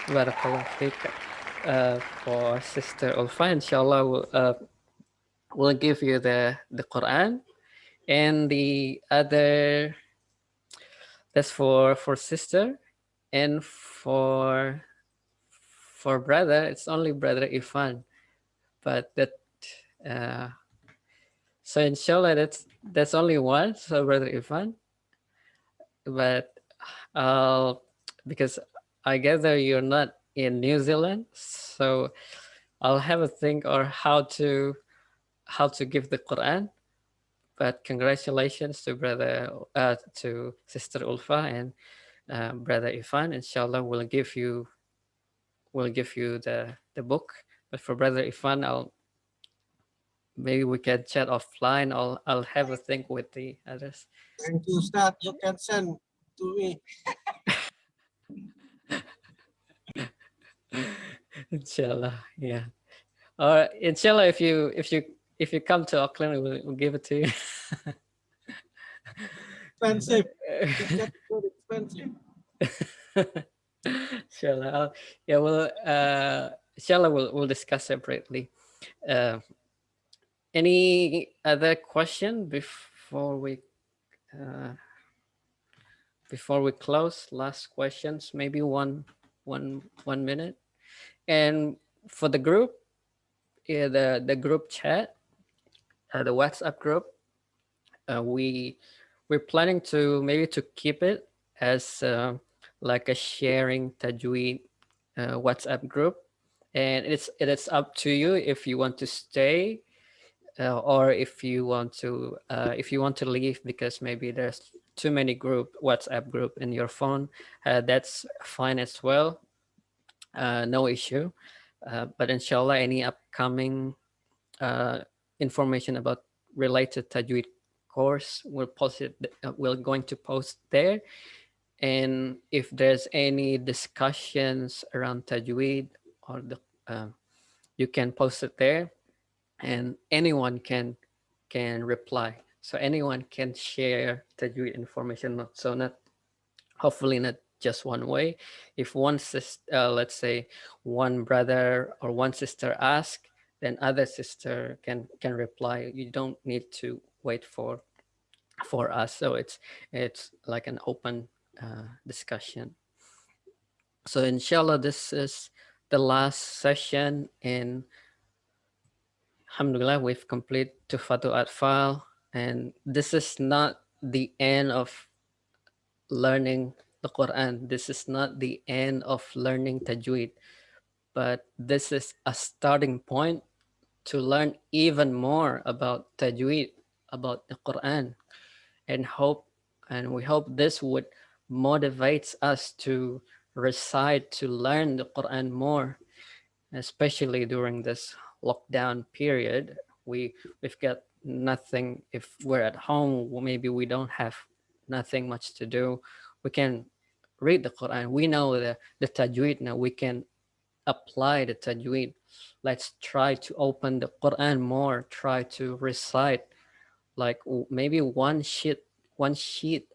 Speaker 1: Barakallah fiqh. For Sister Ulfa, inshallah, we'll give you the Quran, and the other that's for sister, and for brother, it's only brother Ifan. But that uh, so inshallah that's only one. So brother Ifan, but because I gather you're not in New Zealand, so I'll have a think or how to give the Quran. But congratulations to brother to sister Ulfa and brother Ifan. Inshallah, we'll give you the book. But for brother Ifan, maybe we can chat offline. I'll have a think with the others.
Speaker 3: Thank you, Ustaz. You can send to me.
Speaker 1: Inshallah, yeah. Or inshallah, if you come to Auckland, we'll give it to you.
Speaker 3: Expensive. Ticket very expensive.
Speaker 1: Inshallah, yeah. Inshallah, we'll discuss separately. Uh, any other question uh, before we close? Last questions, maybe one minute. And for the group, yeah, the group chat, the WhatsApp group, we're planning to maybe to keep it as like a sharing tajweed WhatsApp group, and it's up to you if you want to stay or if you want to leave because maybe there's too many WhatsApp group in your phone. That's fine as well, no issue. But inshallah, any upcoming uh, information about related tajweed course we're going to post there. And if there's any discussions around tajweed or you can post it there, and anyone can reply. So anyone can share tajweed information. Not hopefully not just one way. If one sister, let's say one brother or one sister ask, then other sister can reply. You don't need to wait for us. So it's like an open discussion. So inshallah, this is the last session, and alhamdulillah, we've completed Tuhfat al-Atfal, and this is not the end of learning the Quran. This is not the end of learning tajweed, but this is a starting point to learn even more about tajweed, about the Quran, and we hope this would motivates us to recite, to learn the Quran more, especially during this lockdown period. We've got nothing. If we're at home, maybe we don't have nothing much to do, we can read the Quran. We know the tajweed now, we can apply the tajweed. Let's try to open the Quran more, try to recite like maybe one sheet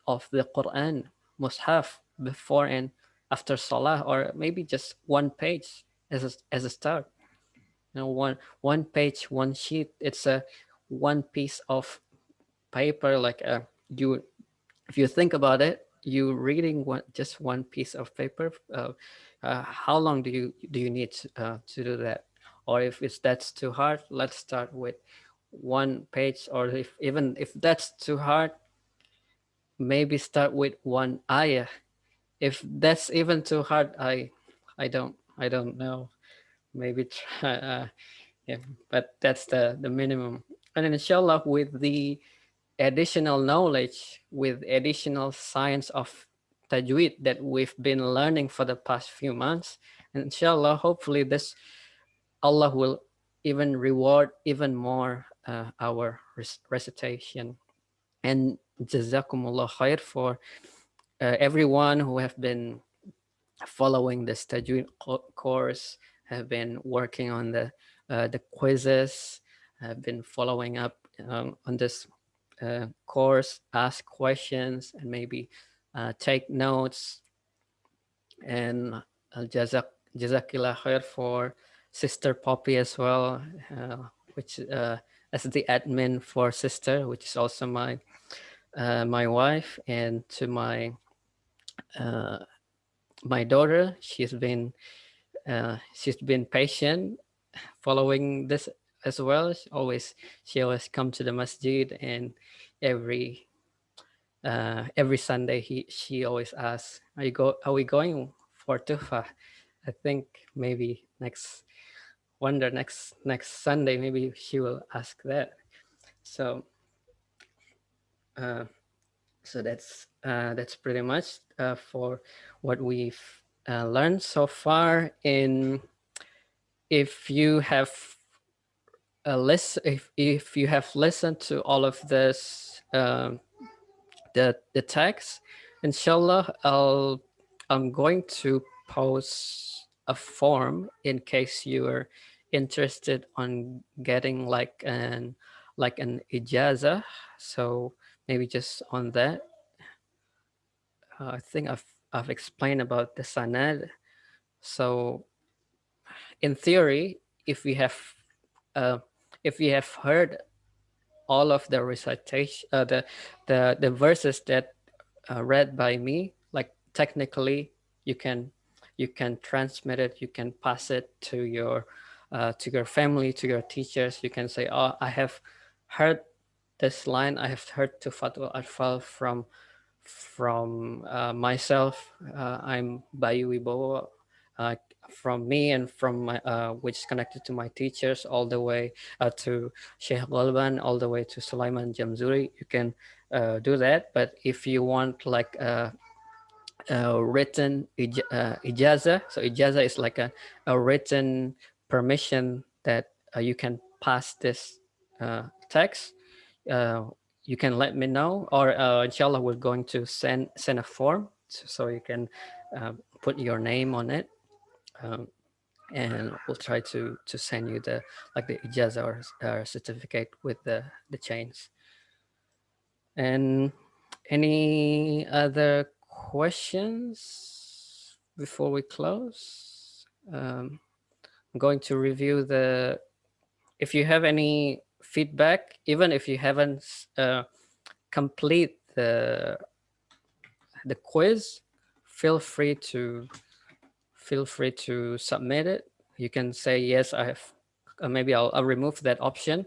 Speaker 1: of the Quran must have before and after salah, or maybe just one page as a start. One page, one sheet. It's a one piece of paper. Like you, if you think about it, you reading just one piece of paper. How long do you need to do that? Or if that's too hard, let's start with one page. Or if that's too hard, maybe start with one ayah. If that's even too hard, I don't know. Maybe try. Yeah, but that's the minimum. And then inshallah, with the additional knowledge, with additional science of tajweed that we've been learning for the past few months, and inshallah, hopefully this Allah will even reward even more our recitation. And jazakumullah khair for everyone who have been following the tajweed course, have been working on the quizzes, have been following up on this course, ask questions, and maybe take notes. And jazakillah khair for Sister Poppy as well, which as the admin for Sister, which is also my wife, and to uh, my daughter. She's been patient following this as well. She always come to the masjid, and every every Sunday she always asks, Are we going for Tuhfat? I think maybe next Sunday maybe she will ask that. So uh, that's pretty much for what we've learned so far. In if you have if you have listened to all of this, the text, inshallah, I'm going to post a form in case you are interested on getting like an ijaza. So maybe just on that, I think I've explained about the sanad. So in theory, if we have uh, if we have heard all of the recitation, the verses that read by me, like technically you can transmit it, you can pass it to your family, to your teachers. You can say, oh, I have heard this line, I have heard Tuhfat al-Atfal from myself. I'm Bayu Wibowo, uh, from me and from my which is connected to my teachers, all the way to Sheikh Galban, all the way to Sulaiman Jamzuri. You can do that. But if you want like written ijaza. So ijaza is like a written permission that you can pass this text. Uh, you can let me know, or inshallah, we're going to send a form so you can put your name on it. Um, and we'll try to send you the ijaza or certificate with the chains. And any other questions before we close? I'm going to review if you have any feedback, even if you haven't complete the quiz, feel free to submit it. You can say, yes, I have, maybe I'll remove that option.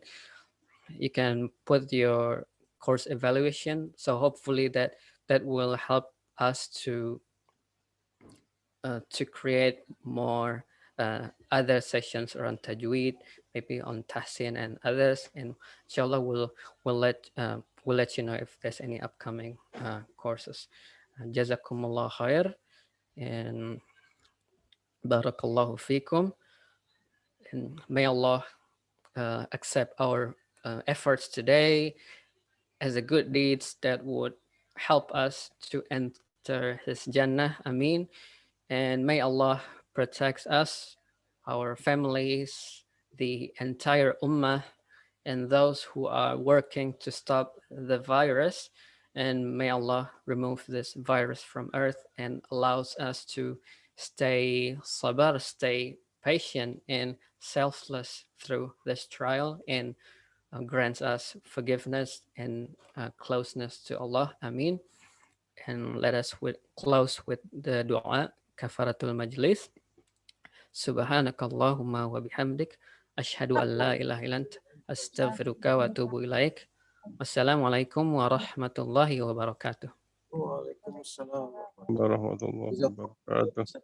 Speaker 1: You can put your course evaluation. So hopefully that will help us to create more other sessions around tajweed, maybe on tahsin and others. And inshallah, we'll let you know if there's any upcoming courses. Jazakumullah khair and barakallahu fikum. And may Allah accept our efforts today as a good deeds that would help us to enter His Jannah. Ameen. And may Allah protect us, our families, the entire Ummah, and those who are working to stop the virus. And may Allah remove this virus from earth and allows us to stay sabar, stay patient and selfless through this trial, and grants us forgiveness and closeness to Allah. Ameen. And let us close with the dua, kafaratul majlis. Subhanakallahumma wa bihamdik. Ashhadu an la ilaha illa ant. Astaghfiruka wa atubu ilaik. Wassalamualaikum warahmatullahi wabarakatuh.
Speaker 3: Waalaikumsalam.
Speaker 4: Warahmatullahi wabarakatuh.